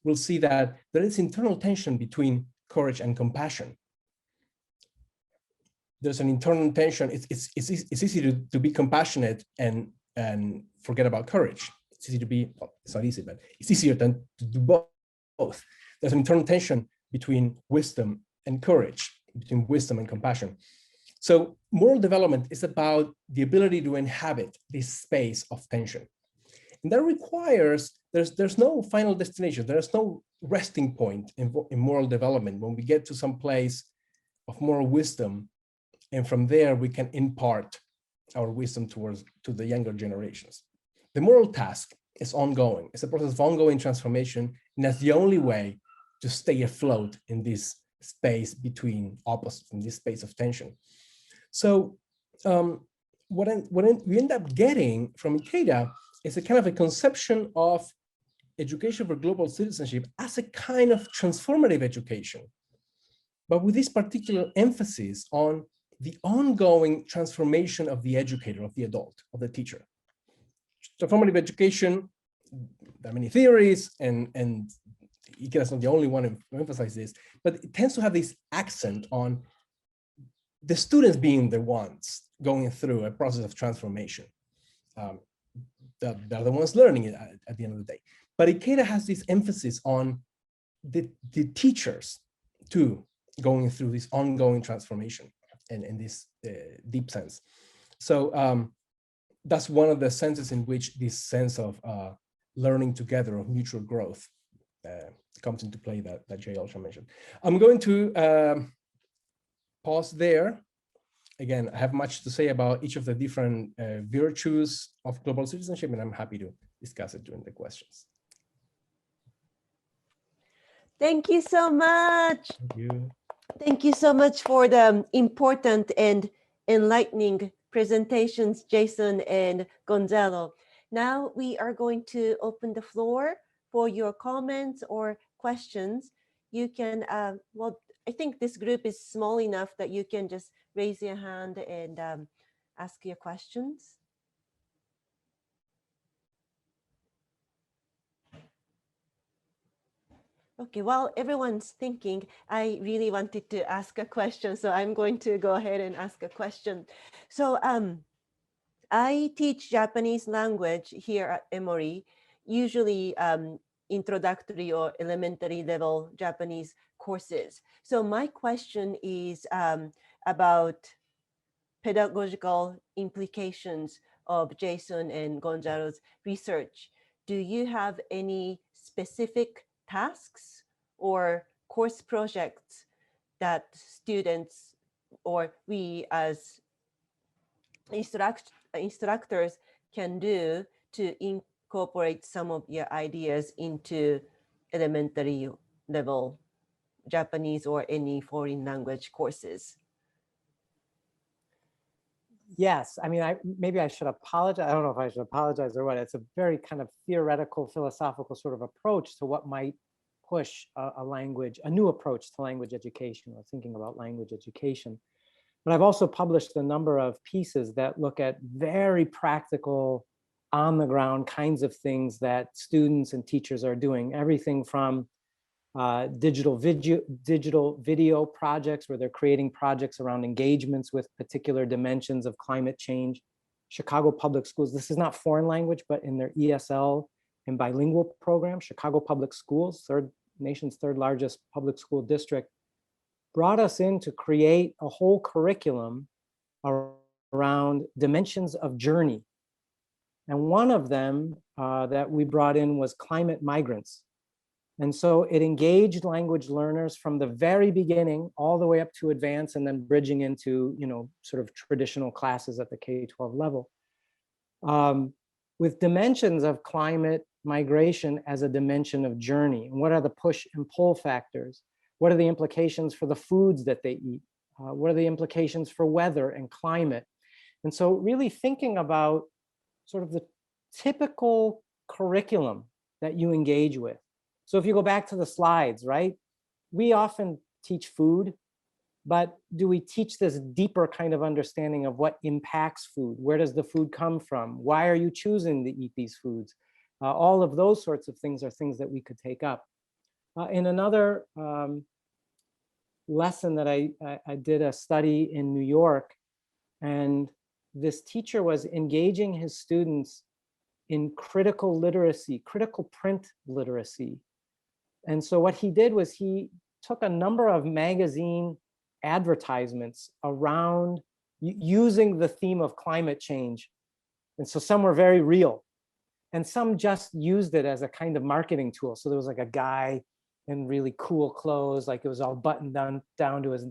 we'll see that there is internal tension between courage and compassion. There's an internal tension. It's easy to be compassionate and forget about courage. It's easy to be, well, it's not easy, but it's easier than to do both. There's an internal tension between wisdom and courage, between wisdom and compassion. So moral development is about the ability to inhabit this space of tension. And that requires, there's no final destination. There's no resting point in moral development when we get to some place of moral wisdom. And from there, we can impart our wisdom to the younger generations. The moral task is ongoing. It's a process of ongoing transformation. And that's the only way to stay afloat in this space between opposites, in this space of tension. So what we end up getting from Ikeda is a kind of a conception of education for global citizenship as a kind of transformative education, but with this particular emphasis on the ongoing transformation of the educator, of the adult, of the teacher. Transformative education, there are many theories, and Ikeda is not the only one to emphasize this, but it tends to have this accent on the students being the ones going through a process of transformation. They're the ones learning it at the end of the day. But Ikeda has this emphasis on the teachers too, going through this ongoing transformation in this deep sense. So that's one of the senses in which this sense of learning together, of mutual growth, comes into play that Jay also mentioned. I'm going to pause there. Again, I have much to say about each of the different virtues of global citizenship, and I'm happy to discuss it during the questions. Thank you so much. Thank you. Thank you so much for the important and enlightening presentations, Jason and Gonzalo. Now we are going to open the floor for your comments or questions. You can, well, I think this group is small enough that you can just raise your hand and ask your questions. Okay, while everyone's thinking, I really wanted to ask a question, so I'm going to go ahead and ask a question. So I teach Japanese language here at Emory, usually introductory or elementary level Japanese courses. So my question is about pedagogical implications of Jason and Gonzalo's research. Do you have any specific tasks or course projects that students or we as instructors can do to incorporate some of your ideas into elementary level Japanese or any foreign language courses? Yes, I mean, maybe I should apologize. I don't know if I should apologize or what. It's a very kind of theoretical, philosophical sort of approach to what might push a language, a new approach to language education or thinking about language education. But I've also published a number of pieces that look at very practical, on the ground kinds of things that students and teachers are doing. Everything from digital video projects where they're creating projects around engagements with particular dimensions of climate change. Chicago Public Schools, this is not foreign language, but in their ESL and bilingual program, Chicago Public Schools, nation's third largest public school district, brought us in to create a whole curriculum around dimensions of journey. And one of them that we brought in was climate migrants. And so it engaged language learners from the very beginning all the way up to advanced and then bridging into, sort of traditional classes at the K-12 level. With dimensions of climate migration as a dimension of journey. And what are the push and pull factors? What are the implications for the foods that they eat? What are the implications for weather and climate? And so really thinking about sort of the typical curriculum that you engage with. So if you go back to the slides, right? We often teach food, but do we teach this deeper kind of understanding of what impacts food? Where does the food come from? Why are you choosing to eat these foods? All of those sorts of things are things that we could take up. In another lesson that I did a study in New York, and this teacher was engaging his students in critical literacy, critical print literacy. And so what he did was he took a number of magazine advertisements around using the theme of climate change. And so some were very real and some just used it as a kind of marketing tool. So there was like a guy in really cool clothes, like it was all buttoned down to his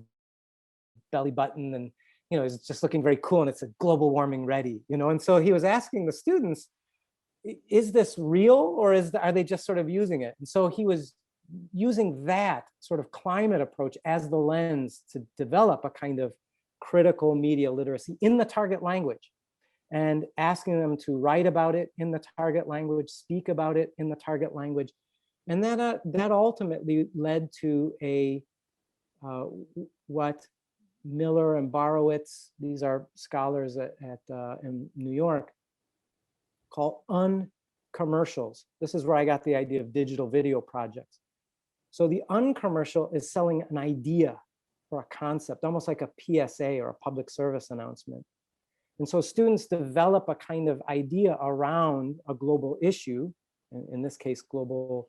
belly button, and he's just looking very cool, and it's a global warming ready, and so he was asking the students, is this real, or are they just sort of using it? And so he was using that sort of climate approach as the lens to develop a kind of critical media literacy in the target language, and asking them to write about it in the target language, speak about it in the target language. And that ultimately led to what Miller and Borowitz, these are scholars in New York, call uncommercials. This is where I got the idea of digital video projects. So the uncommercial is selling an idea or a concept, almost like a PSA or a public service announcement. And so students develop a kind of idea around a global issue, in this case, global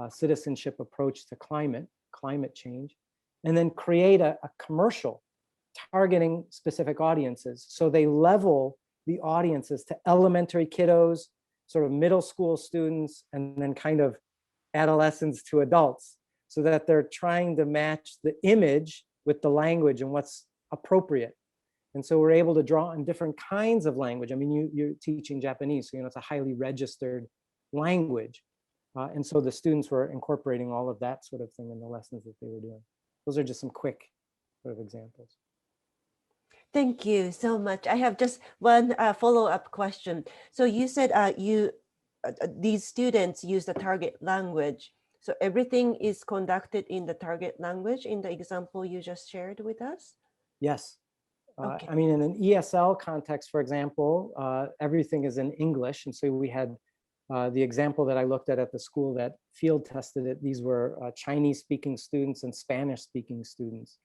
citizenship approach to climate change, and then create a commercial targeting specific audiences. So they level the audiences to elementary kiddos, sort of middle school students, and then kind of adolescents to adults, so that they're trying to match the image with the language and what's appropriate. And so we're able to draw on different kinds of language. I mean, you're teaching Japanese, so it's a highly registered language. And so the students were incorporating all of that sort of thing in the lessons that they were doing. Those are just some quick sort of examples. Thank you so much. I have just one follow-up question. So you said these students use the target language. So everything is conducted in the target language in the example you just shared with us? Yes. Okay. I mean, in an ESL context, for example, everything is in English. And so we had The example that I looked at the school that field tested it, these were Chinese-speaking students and Spanish-speaking students.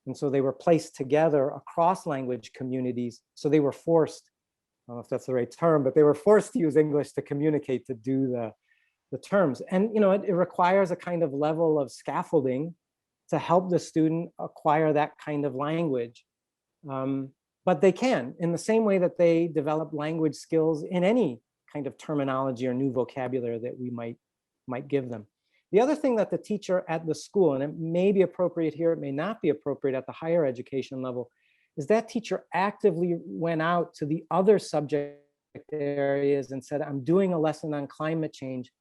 And so they were placed together across language communities. So they were forced, I don't know if that's the right term, but they were forced to use English to communicate, to do the terms. And it requires a kind of level of scaffolding to help the student acquire that kind of language. But they can, in the same way that they develop language skills in any kind of terminology or new vocabulary that we might give them. The other thing that the teacher at the school, and it may be appropriate here, it may not be appropriate at the higher education level, is that teacher actively went out to the other subject areas and said, I'm doing a lesson on climate change.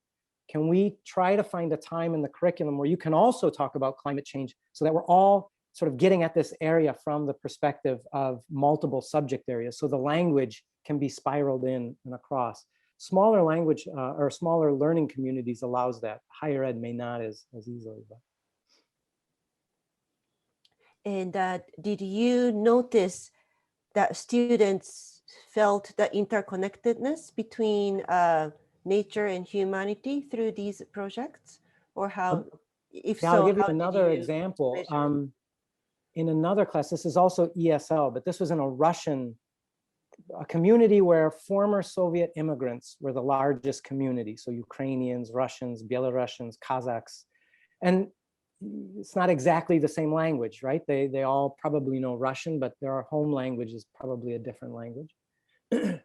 Can we try to find a time in the curriculum where you can also talk about climate change, so that we're all sort of getting at this area from the perspective of multiple subject areas, so the language can be spiraled in and across. Smaller language or smaller learning communities allows that. Higher ed may not as easily. But. And did you notice that students felt the interconnectedness between nature and humanity through these projects? Or how, if yeah, so, I'll give you how another example. In another class, this is also ESL, but this was in a community where former Soviet immigrants were the largest community. So Ukrainians, Russians, Belarusians, Kazakhs. And it's not exactly the same language, right? They all probably know Russian, but their home language is probably a different language. But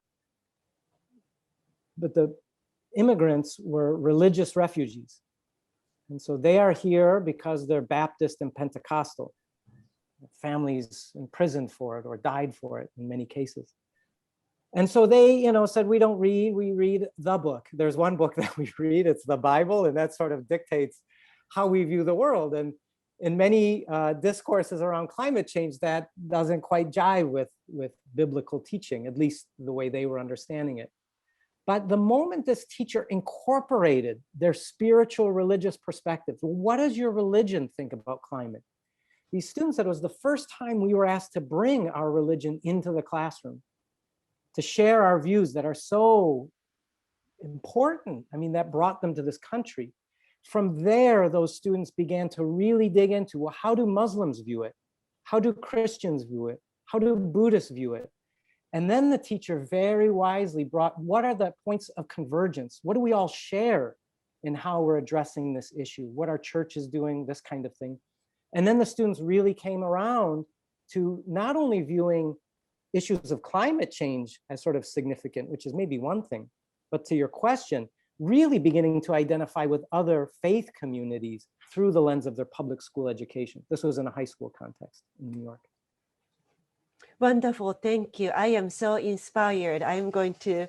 the immigrants were religious refugees. And so they are here because they're Baptist and Pentecostal. Families imprisoned for it or died for it in many cases. And so they, said, we don't read, we read the book. There's one book that we read, it's the Bible, and that sort of dictates how we view the world. And in many discourses around climate change, that doesn't quite jive with biblical teaching, at least the way they were understanding it. But the moment this teacher incorporated their spiritual religious perspective, what does your religion think about climate? These students said it was the first time we were asked to bring our religion into the classroom, to share our views that are so important. I mean, that brought them to this country. From there, those students began to really dig into, well, how do Muslims view it? How do Christians view it? How do Buddhists view it? And then the teacher very wisely brought, what are the points of convergence? What do we all share in how we're addressing this issue? What our church is doing, this kind of thing. And then the students really came around to not only viewing issues of climate change as sort of significant, which is maybe one thing, but to your question, really beginning to identify with other faith communities through the lens of their public school education. This was in a high school context in New York. Wonderful, thank you. I am so inspired. I'm going to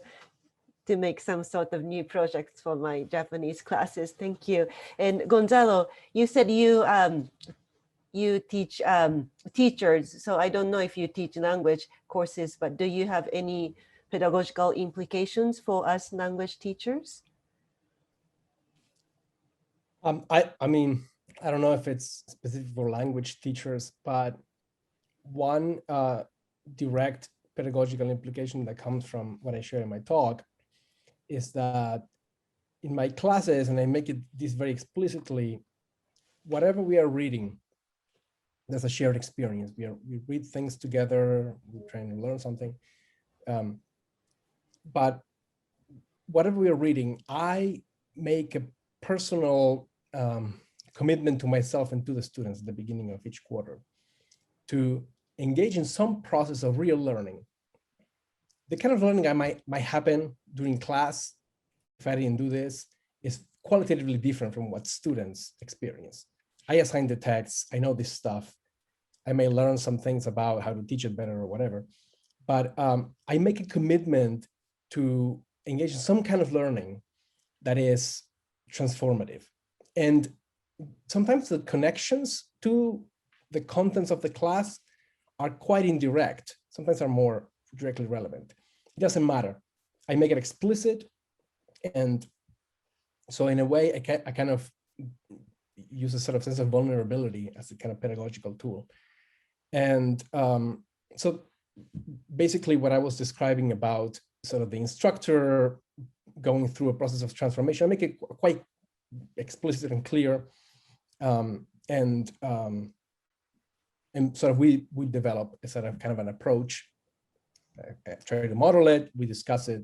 make some sort of new projects for my Japanese classes. Thank you. And Gonzalo, you said you teach teachers, so I don't know if you teach language courses, but do you have any pedagogical implications for us language teachers? I mean, I don't know if it's specific for language teachers, but one direct pedagogical implication that comes from what I share in my talk is that in my classes, and I make this very explicitly, whatever we are reading, there's a shared experience. We read things together, we're trying to learn something. But whatever we are reading, I make a personal commitment to myself and to the students at the beginning of each quarter to engage in some process of real learning. The kind of learning I might happen during class, if I didn't do this, is qualitatively different from what students experience. I assign the texts, I know this stuff. I may learn some things about how to teach it better or whatever, but I make a commitment to engage in some kind of learning that is transformative. And sometimes the connections to the contents of the class are quite indirect. Sometimes are more directly relevant. It doesn't matter. I make it explicit. And so in a way, I kind of use a sort of sense of vulnerability as a kind of pedagogical tool. And so basically what I was describing about sort of the instructor going through a process of transformation. I make it quite explicit and clear, and sort of we develop a sort of kind of an approach, try to model it, we discuss it,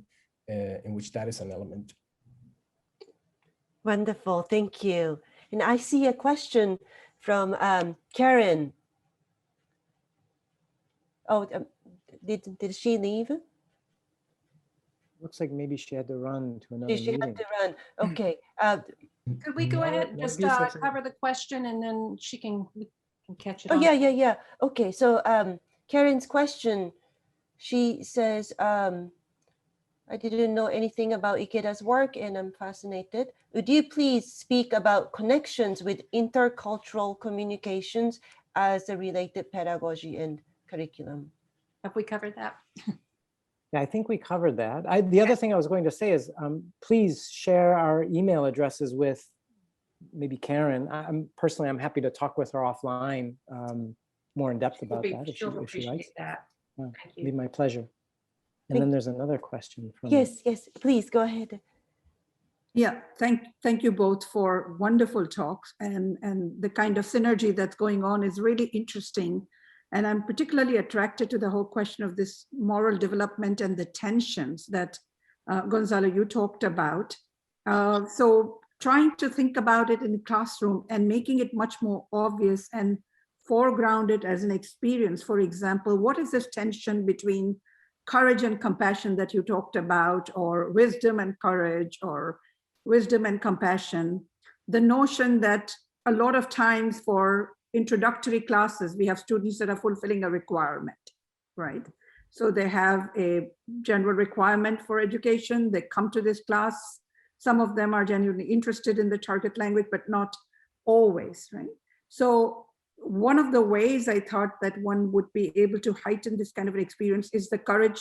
in which that is an element. Wonderful, thank you. And I see a question from Karen. Oh, did she leave? Looks like maybe she had to run to another Did she meeting. have to run? Okay. Could we go No, ahead and no, just this looks like- cover the question and then we can catch it Oh, on? yeah. Okay, so Karen's question, she says, I didn't know anything about Ikeda's work and I'm fascinated. Would you please speak about connections with intercultural communications as a related pedagogy and curriculum? Have we covered that? Yeah, I think we covered that. The other thing I was going to say is, please share our email addresses with maybe Karen. I'm happy to talk with her offline, more in depth about that if she appreciate likes. that. Yeah, Thank it'd be you. my pleasure. And Thank then there's another question from. Yes, please go ahead. Yeah, thank you both for wonderful talks, and the kind of synergy that's going on is really interesting. And I'm particularly attracted to the whole question of this moral development and the tensions that Gonzalo, you talked about. So trying to think about it in the classroom and making it much more obvious and foregrounded as an experience. For example, what is this tension between courage and compassion that you talked about, or wisdom and courage, or wisdom and compassion? The notion that a lot of times for introductory classes, we have students that are fulfilling a requirement, right? So they have a general requirement for education. They come to this class. Some of them are genuinely interested in the target language, but not always, right? So one of the ways I thought that one would be able to heighten this kind of an experience is the courage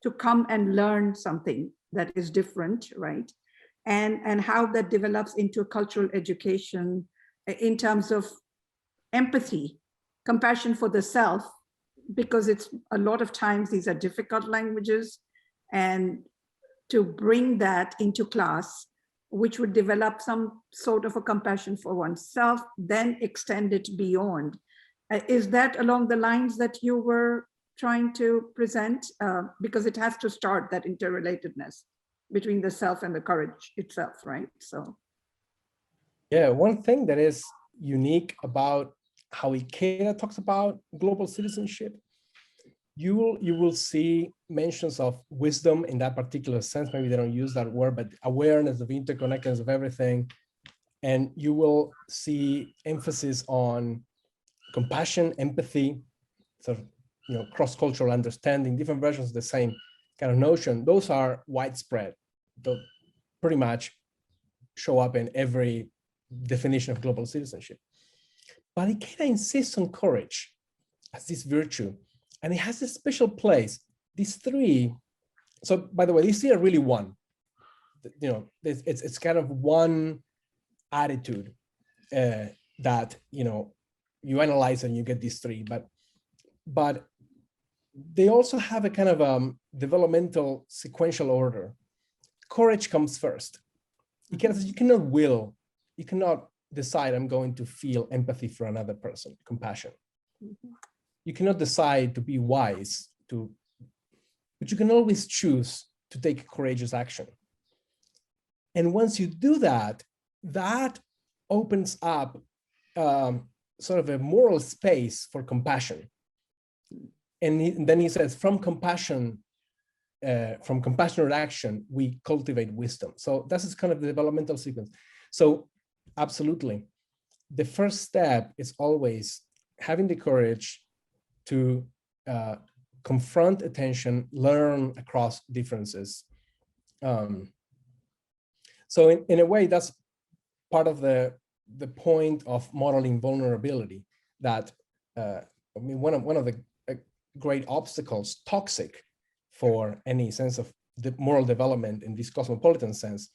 to come and learn something that is different, right? And how that develops into a cultural education in terms of empathy, compassion for the self, because it's a lot of times these are difficult languages, and to bring that into class, which would develop some sort of a compassion for oneself, then extend it beyond. Is that along the lines that you were trying to present? Because it has to start that interrelatedness between the self and the courage itself, right? So. Yeah, one thing that is unique about how Ikeda talks about global citizenship, you will see mentions of wisdom in that particular sense. Maybe they don't use that word, but awareness of interconnectedness of everything. And you will see emphasis on compassion, empathy, sort of, cross-cultural understanding, different versions of the same kind of notion. Those are widespread. They'll pretty much show up in every definition of global citizenship. But Ikeda insists on courage as this virtue, and it has a special place. These three, so by the way, these three are really one. It's kind of one attitude that you analyze and you get these three, but they also have a kind of developmental sequential order. Courage comes first. Ikeda says you cannot decide I'm going to feel empathy for another person, compassion. You cannot decide to be wise, but you can always choose to take courageous action. And once you do that, that opens up sort of a moral space for compassion. And then he says, from compassionate action, we cultivate wisdom. So this is kind of the developmental sequence. So absolutely, the first step is always having the courage to confront attention, learn across differences. So in a way, that's part of the point of modeling vulnerability, that one of the great obstacles, toxic for any sense of the moral development in this cosmopolitan sense,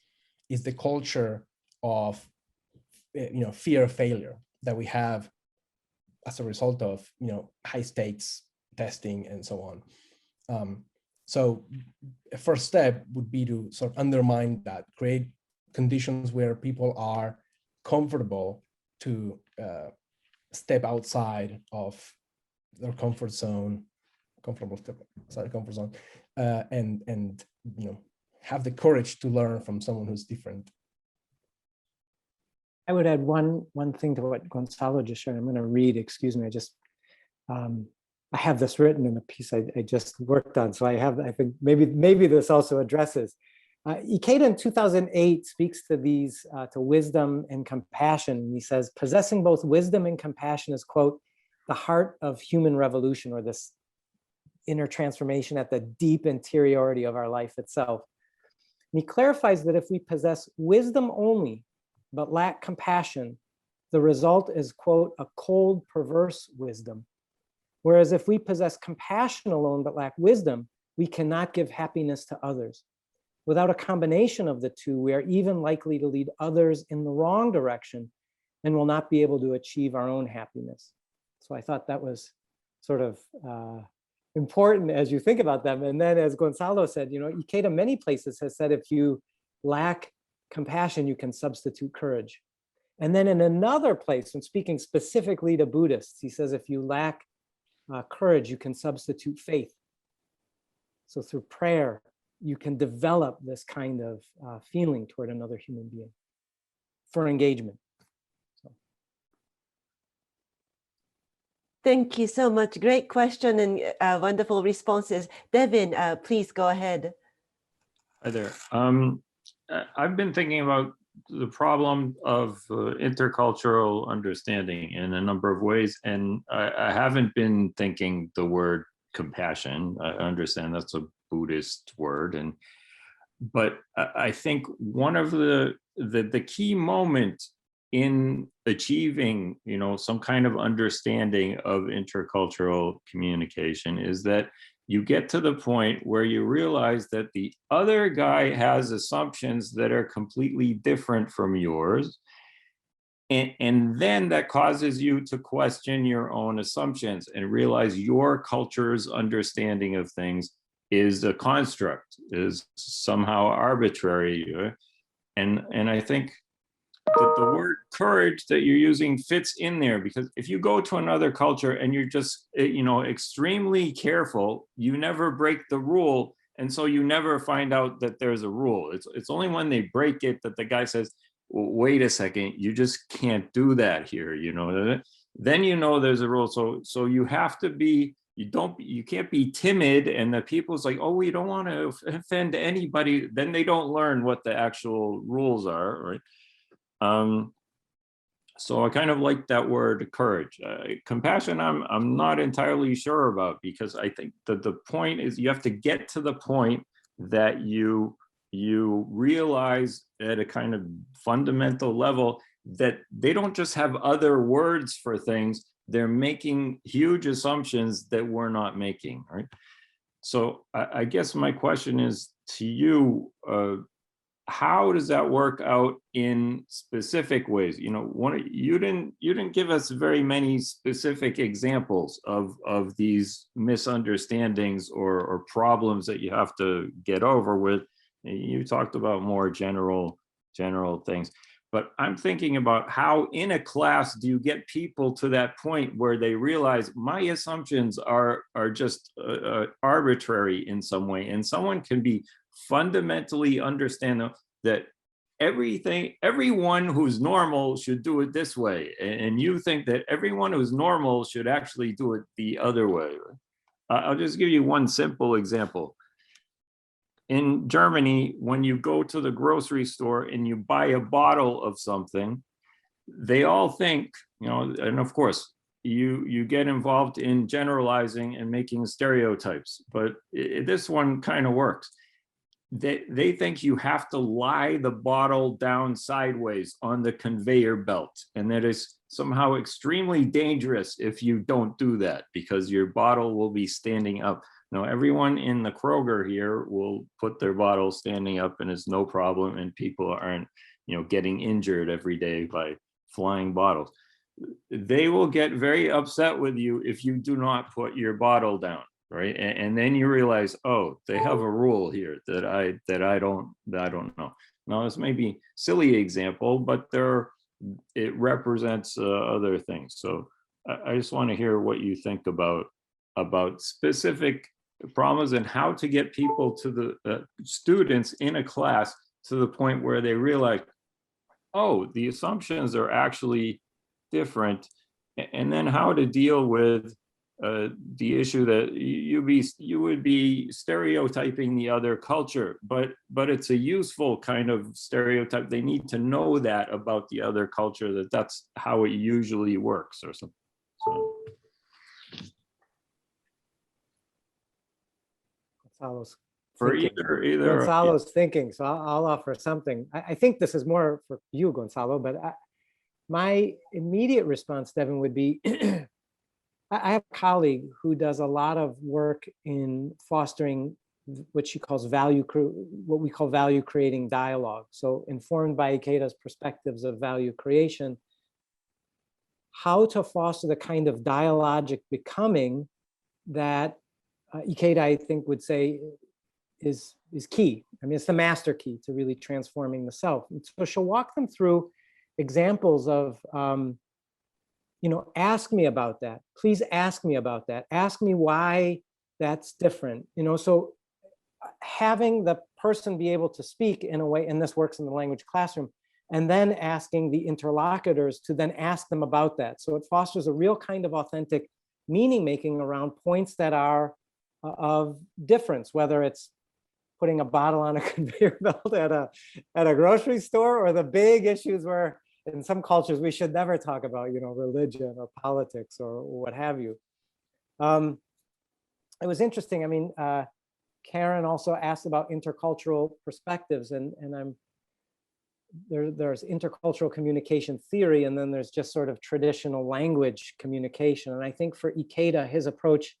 is the culture of fear of failure that we have as a result of high stakes testing and so on. So a first step would be to sort of undermine that, create conditions where people are comfortable to step outside of their comfort zone, and have the courage to learn from someone who's different. I would add one thing to what Gonzalo just shared. I'm going to read, excuse me, I have this written in a piece I just worked on, so I think maybe this also addresses. Ikeda in 2008 speaks to these, to wisdom and compassion. And he says, possessing both wisdom and compassion is, quote, the heart of human revolution, or this inner transformation at the deep interiority of our life itself. And he clarifies that if we possess wisdom only, but lack compassion, the result is, quote, a cold, perverse wisdom. Whereas if we possess compassion alone, but lack wisdom, we cannot give happiness to others. Without a combination of the two, we are even likely to lead others in the wrong direction and will not be able to achieve our own happiness. So I thought that was sort of important as you think about them. And then as Gonzalo said, Ikeda many places has said, if you lack compassion, you can substitute courage. And then in another place, when speaking specifically to Buddhists, he says, if you lack courage, you can substitute faith. So through prayer, you can develop this kind of feeling toward another human being for engagement. So. Thank you so much. Great question and wonderful responses. Devin, please go ahead. Hi there. I've been thinking about the problem of intercultural understanding in a number of ways, and I haven't been thinking the word compassion. I understand that's a Buddhist word, but I think one of the key moment in achieving, some kind of understanding of intercultural communication is that you get to the point where you realize that the other guy has assumptions that are completely different from yours. And then that causes you to question your own assumptions and realize your culture's understanding of things is a construct, is somehow arbitrary. And I think that the word courage that you're using fits in there, because if you go to another culture and you're just, extremely careful, you never break the rule. And so you never find out that there's a rule. It's only when they break it that the guy says, well, wait a second, you just can't do that here, then there's a rule. So you have to be, you can't be timid, and the people's like, oh, we don't want to offend anybody. Then they don't learn what the actual rules are, right? So I kind of like that word courage. Compassion, I'm not entirely sure about, because I think that the point is you have to get to the point that you realize at a kind of fundamental level that they don't just have other words for things, they're making huge assumptions that we're not making, right? So I guess my question is to you, how does that work out in specific ways? You didn't give us very many specific examples of these misunderstandings or problems that you have to get over with. You talked about more general things, but I'm thinking about how in a class do you get people to that point where they realize my assumptions are just arbitrary in some way, and someone can be fundamentally understand that everyone who's normal should do it this way, and you think that everyone who's normal should actually do it the other way. I'll just give you one simple example. In Germany, when you go to the grocery store and you buy a bottle of something, they all think, and of course, you get involved in generalizing and making stereotypes, but this one kind of works. They think you have to lie the bottle down sideways on the conveyor belt, and that is somehow extremely dangerous if you don't do that, because your bottle will be standing up. Now, everyone in the Kroger here will put their bottle standing up and it's no problem, and people aren't, getting injured every day by flying bottles. They will get very upset with you if you do not put your bottle down. right? And then you realize, oh, they have a rule here that I don't know. Now, this may be silly example, but it represents other things. So I just want to hear what you think about specific problems and how to get people to the students in a class to the point where they realize, oh, the assumptions are actually different, and then how to deal with the issue that you would be stereotyping the other culture, but it's a useful kind of stereotype. They need to know that about the other culture, that's how it usually works or something. So. Gonzalo's For thinking. either Gonzalo's thinking, so I'll offer something. I think this is more for you, Gonzalo, but my immediate response, Devin, would be, I have a colleague who does a lot of work in fostering what she calls what we call value creating dialogue. So informed by Ikeda's perspectives of value creation, how to foster the kind of dialogic becoming that Ikeda, I think, would say is key. I mean, it's the master key to really transforming the self. And so she'll walk them through examples of, ask me about that. Please ask me about that. Ask me why that's different. So having the person be able to speak in a way, and this works in the language classroom, and then asking the interlocutors to then ask them about that. So it fosters a real kind of authentic meaning making around points that are of difference, whether it's putting a bottle on a conveyor belt at a grocery store, or the big issues where in some cultures we should never talk about, religion or politics or what have you. It was interesting. I mean, Karen also asked about intercultural perspectives, and there's intercultural communication theory, and then there's just sort of traditional language communication. And I think for Ikeda, his approach,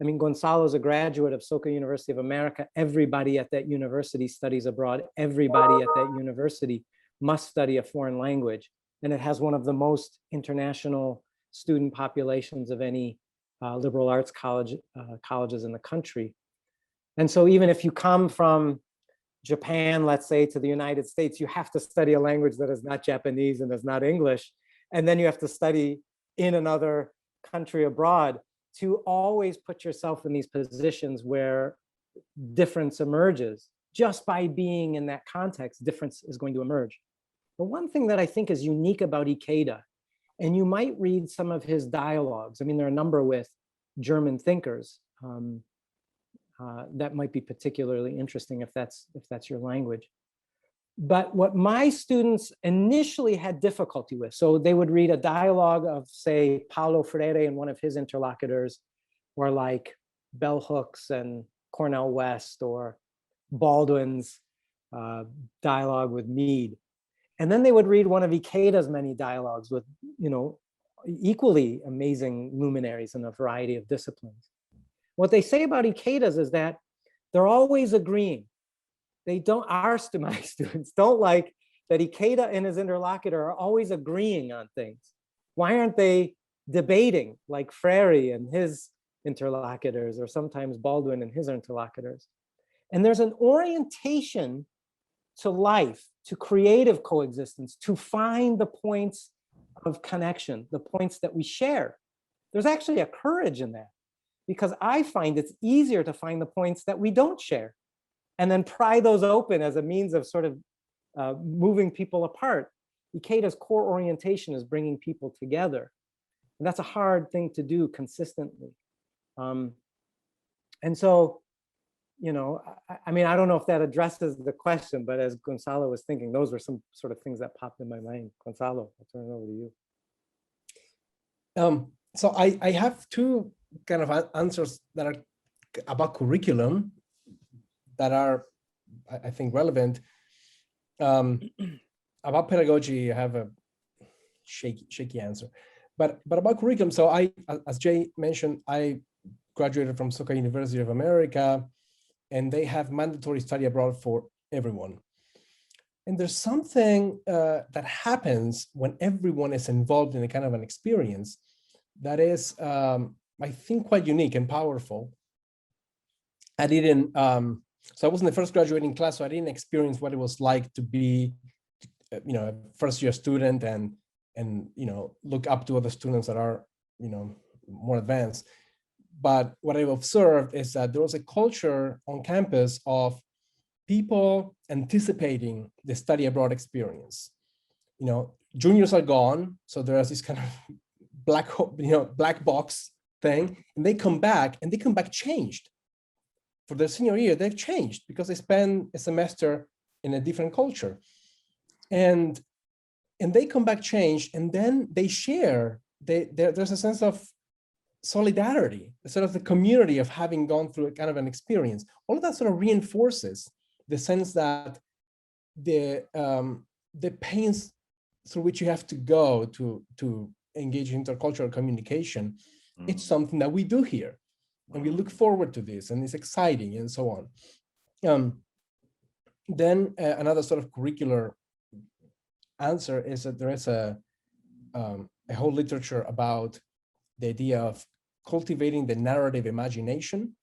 I mean, Gonzalo's a graduate of Soka University of America. Everybody at that university studies abroad. Everybody at that university must study a foreign language. And it has one of the most international student populations of any liberal arts colleges in the country. And so even if you come from Japan, let's say, to the United States, you have to study a language that is not Japanese and is not English. And then you have to study in another country abroad to always put yourself in these positions where difference emerges. Just by being in that context, difference is going to emerge. The one thing that I think is unique about Ikeda, and you might read some of his dialogues, I mean, there are a number with German thinkers that might be particularly interesting if that's your language. But what my students initially had difficulty with, so they would read a dialogue of, say, Paulo Freire and one of his interlocutors, or like Bell Hooks and Cornel West, or Baldwin's dialogue with Mead. And then they would read one of Ikeda's many dialogues with, equally amazing luminaries in a variety of disciplines. What they say about Ikeda's is that they're always agreeing. My students don't like that Ikeda and his interlocutor are always agreeing on things. Why aren't they debating like Freire and his interlocutors, or sometimes Baldwin and his interlocutors? And there's an orientation to life, to creative coexistence, to find the points of connection, the points that we share. There's actually a courage in that, because I find it's easier to find the points that we don't share and then pry those open as a means of sort of moving people apart. Ikeda's core orientation is bringing people together. And that's a hard thing to do consistently. And so, I mean, I don't know if that addresses the question, but as Gonzalo was thinking, those were some sort of things that popped in my mind. Gonzalo, I'll turn it over to you. So I have two kind of answers that are about curriculum that are, I think, relevant. About pedagogy, I have a shaky answer, but about curriculum. So as Jay mentioned, I graduated from Soka University of America, and they have mandatory study abroad for everyone. And there's something that happens when everyone is involved in a kind of an experience that is, I think, quite unique and powerful. I didn't, so I was in the first graduating class, so I didn't experience what it was like to be, a first-year student and look up to other students that are, more advanced. But what I've observed is that there was a culture on campus of people anticipating the study abroad experience. Juniors are gone, so there's this kind of black box thing, and they come back changed. For their senior year, they've changed because they spend a semester in a different culture, and they come back changed, and then they share. There's a sense of solidarity, sort of the community of having gone through a kind of an experience. All of that sort of reinforces the sense that the pains through which you have to go to engage in intercultural communication, it's something that we do here, and we look forward to this, and it's exciting, and so on. Then another sort of curricular answer is that there is a whole literature about the idea of cultivating the narrative imagination.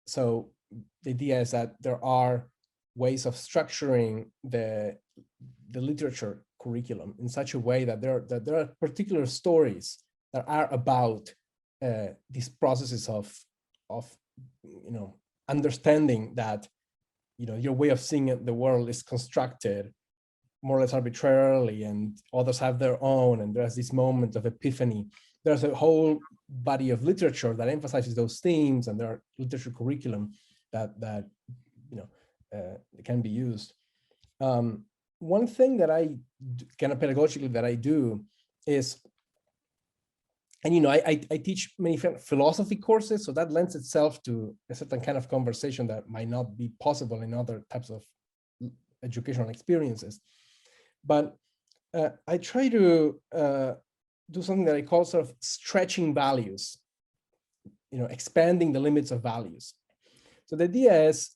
So the idea is that there are ways of structuring the literature curriculum in such a way that there are particular stories that are about these processes of understanding that your way of seeing the world is constructed more or less arbitrarily, and others have their own, and there's this moment of epiphany. There's a whole body of literature that emphasizes those themes, and there are literature curriculum that can be used. One thing that I kind of pedagogically that I do is, and I teach many philosophy courses, so that lends itself to a certain kind of conversation that might not be possible in other types of educational experiences. But I try to do something that I call sort of stretching values, expanding the limits of values. So the idea is,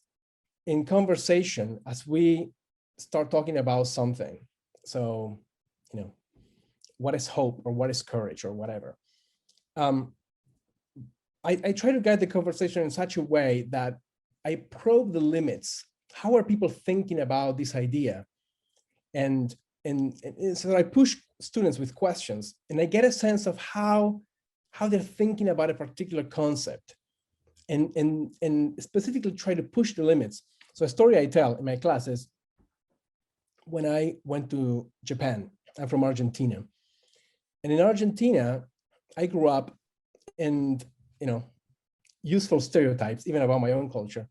in conversation, as we start talking about something, so, what is hope, or what is courage, or whatever, I try to guide the conversation in such a way that I probe the limits. How are people thinking about this idea? And so I push students with questions, and I get a sense of how they're thinking about a particular concept, and specifically try to push the limits. So a story I tell in my class is, when I went to Japan, I'm from Argentina, and in Argentina, I grew up in, useful stereotypes, even about my own culture.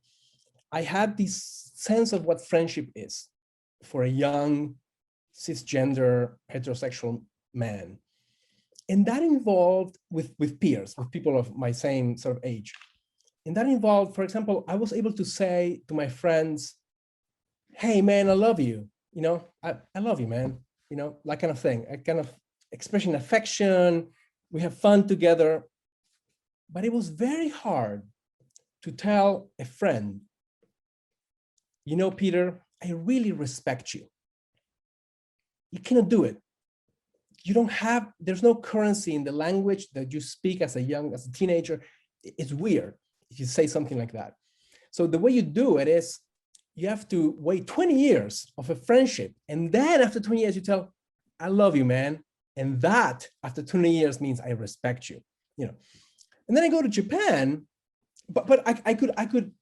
I had this sense of what friendship is for a young, cisgender, heterosexual man. And that involved with peers, with people of my same sort of age. And that involved, for example, I was able to say to my friends, hey, man, I love you. I love you, man. That kind of thing, a kind of expressing affection. We have fun together. But it was very hard to tell a friend, Peter, I really respect you. You cannot do it. There's no currency in the language that you speak as a teenager. It's weird if you say something like that. So the way you do it is, you have to wait 20 years of a friendship. And then after 20 years, you tell, I love you, man. And that after 20 years means I respect you, And then I go to Japan, but I could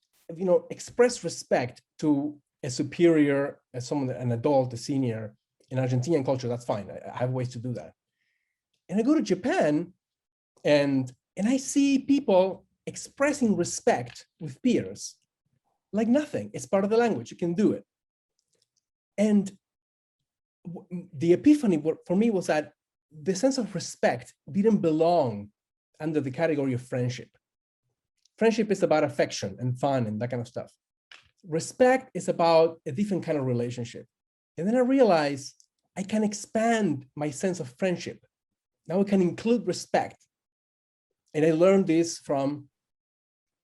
express respect to a superior, as someone, an adult, a senior. In Argentinian culture, that's fine. I have ways to do that. And I go to Japan, and I see people expressing respect with peers like nothing. It's part of the language. You can do it. And the epiphany for me was that the sense of respect didn't belong under the category of friendship. Friendship is about affection and fun and that kind of stuff. Respect is about a different kind of relationship. And then I realized I can expand my sense of friendship. Now I can include respect. And I learned this from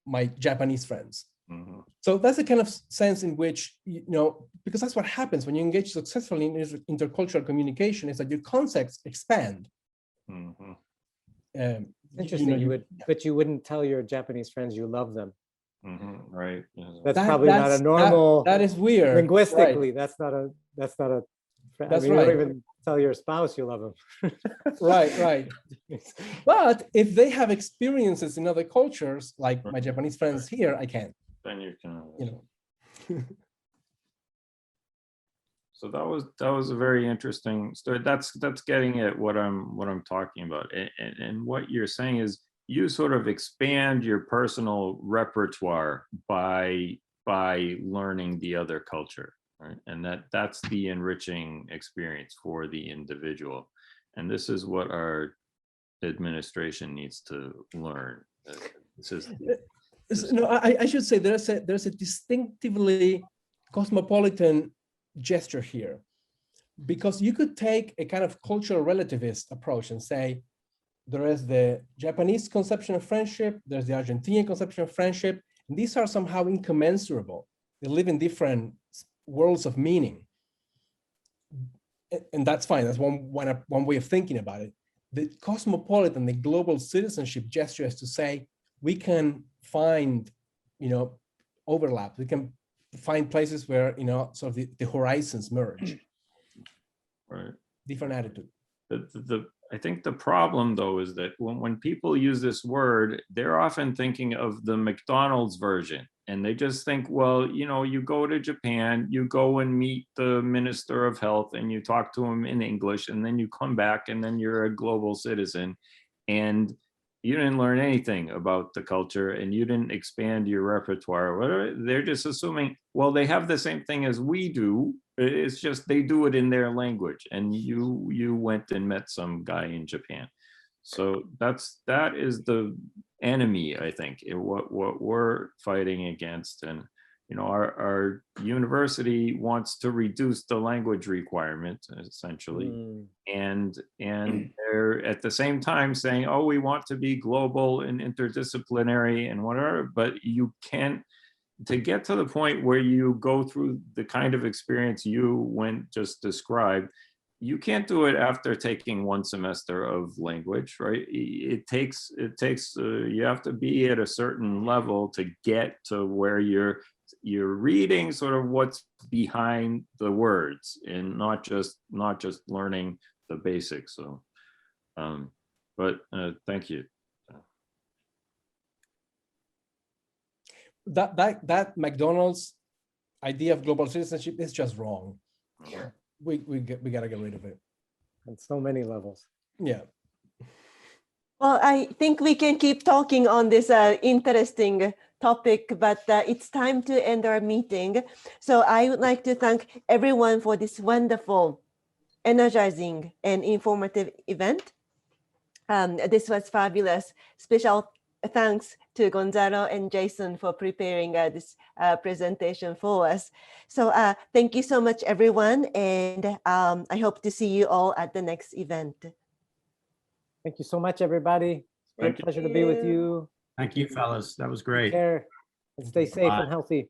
my Japanese friends. Mm-hmm. So that's the kind of sense in which, because that's what happens when you engage successfully in intercultural communication, is that your concepts expand. Mm-hmm. Interesting. You would, yeah. but you wouldn't tell your Japanese friends you love them. Right. Yeah. That's probably not a normal. That is weird. Linguistically, that's not a. That's I mean, you right. don't even tell your spouse you love them. Right. But if they have experiences in other cultures, like my Japanese friends here, I can. Then you can. You know. So that was a very interesting story. That's getting at what I'm talking about. And what you're saying is you sort of expand your personal repertoire by learning the other culture, right? And that's the enriching experience for the individual. And this is what our administration needs to learn. This is No, I should say there's a distinctively cosmopolitan gesture here, because you could take a kind of cultural relativist approach and say there is the Japanese conception of friendship, there's the Argentinian conception of friendship, and these are somehow incommensurable. They live in different worlds of meaning, and that's fine. That's one way of thinking about it. The cosmopolitan, the global citizenship gesture is to say we can find, overlap. We can find places where, sort of the horizons merge. right. Different attitude. I think the problem though is that when people use this word, they're often thinking of the McDonald's version, and they just think, well, you go to Japan, you go and meet the Minister of Health and you talk to him in English, and then you come back and then you're a global citizen, and you didn't learn anything about the culture and you didn't expand your repertoire. Whatever. They're just assuming, well, they have the same thing as we do. It's just they do it in their language, and you went and met some guy in Japan. So that is the enemy, I think, what we're fighting against. And our university wants to reduce the language requirement essentially, and they're at the same time saying, oh, we want to be global and interdisciplinary and whatever, but you can't. To get to the point where you go through the kind of experience you just described, you can't do it after taking one semester of language, right? It takes you have to be at a certain level to get to where you're reading sort of what's behind the words, and not just learning the basics. So, but thank you. That McDonald's idea of global citizenship is just wrong. We gotta get rid of it on so many levels. Yeah. Well, I think we can keep talking on this interesting topic, but it's time to end our meeting. So I would like to thank everyone for this wonderful, energizing, and informative event. This was fabulous. Special thanks to Gonzalo and Jason for preparing this presentation for us. So thank you so much, everyone. And I hope to see you all at the next event. Thank you so much, everybody. It's been a pleasure to be with you. Thank you, fellas. That was great. Take care and stay safe and healthy.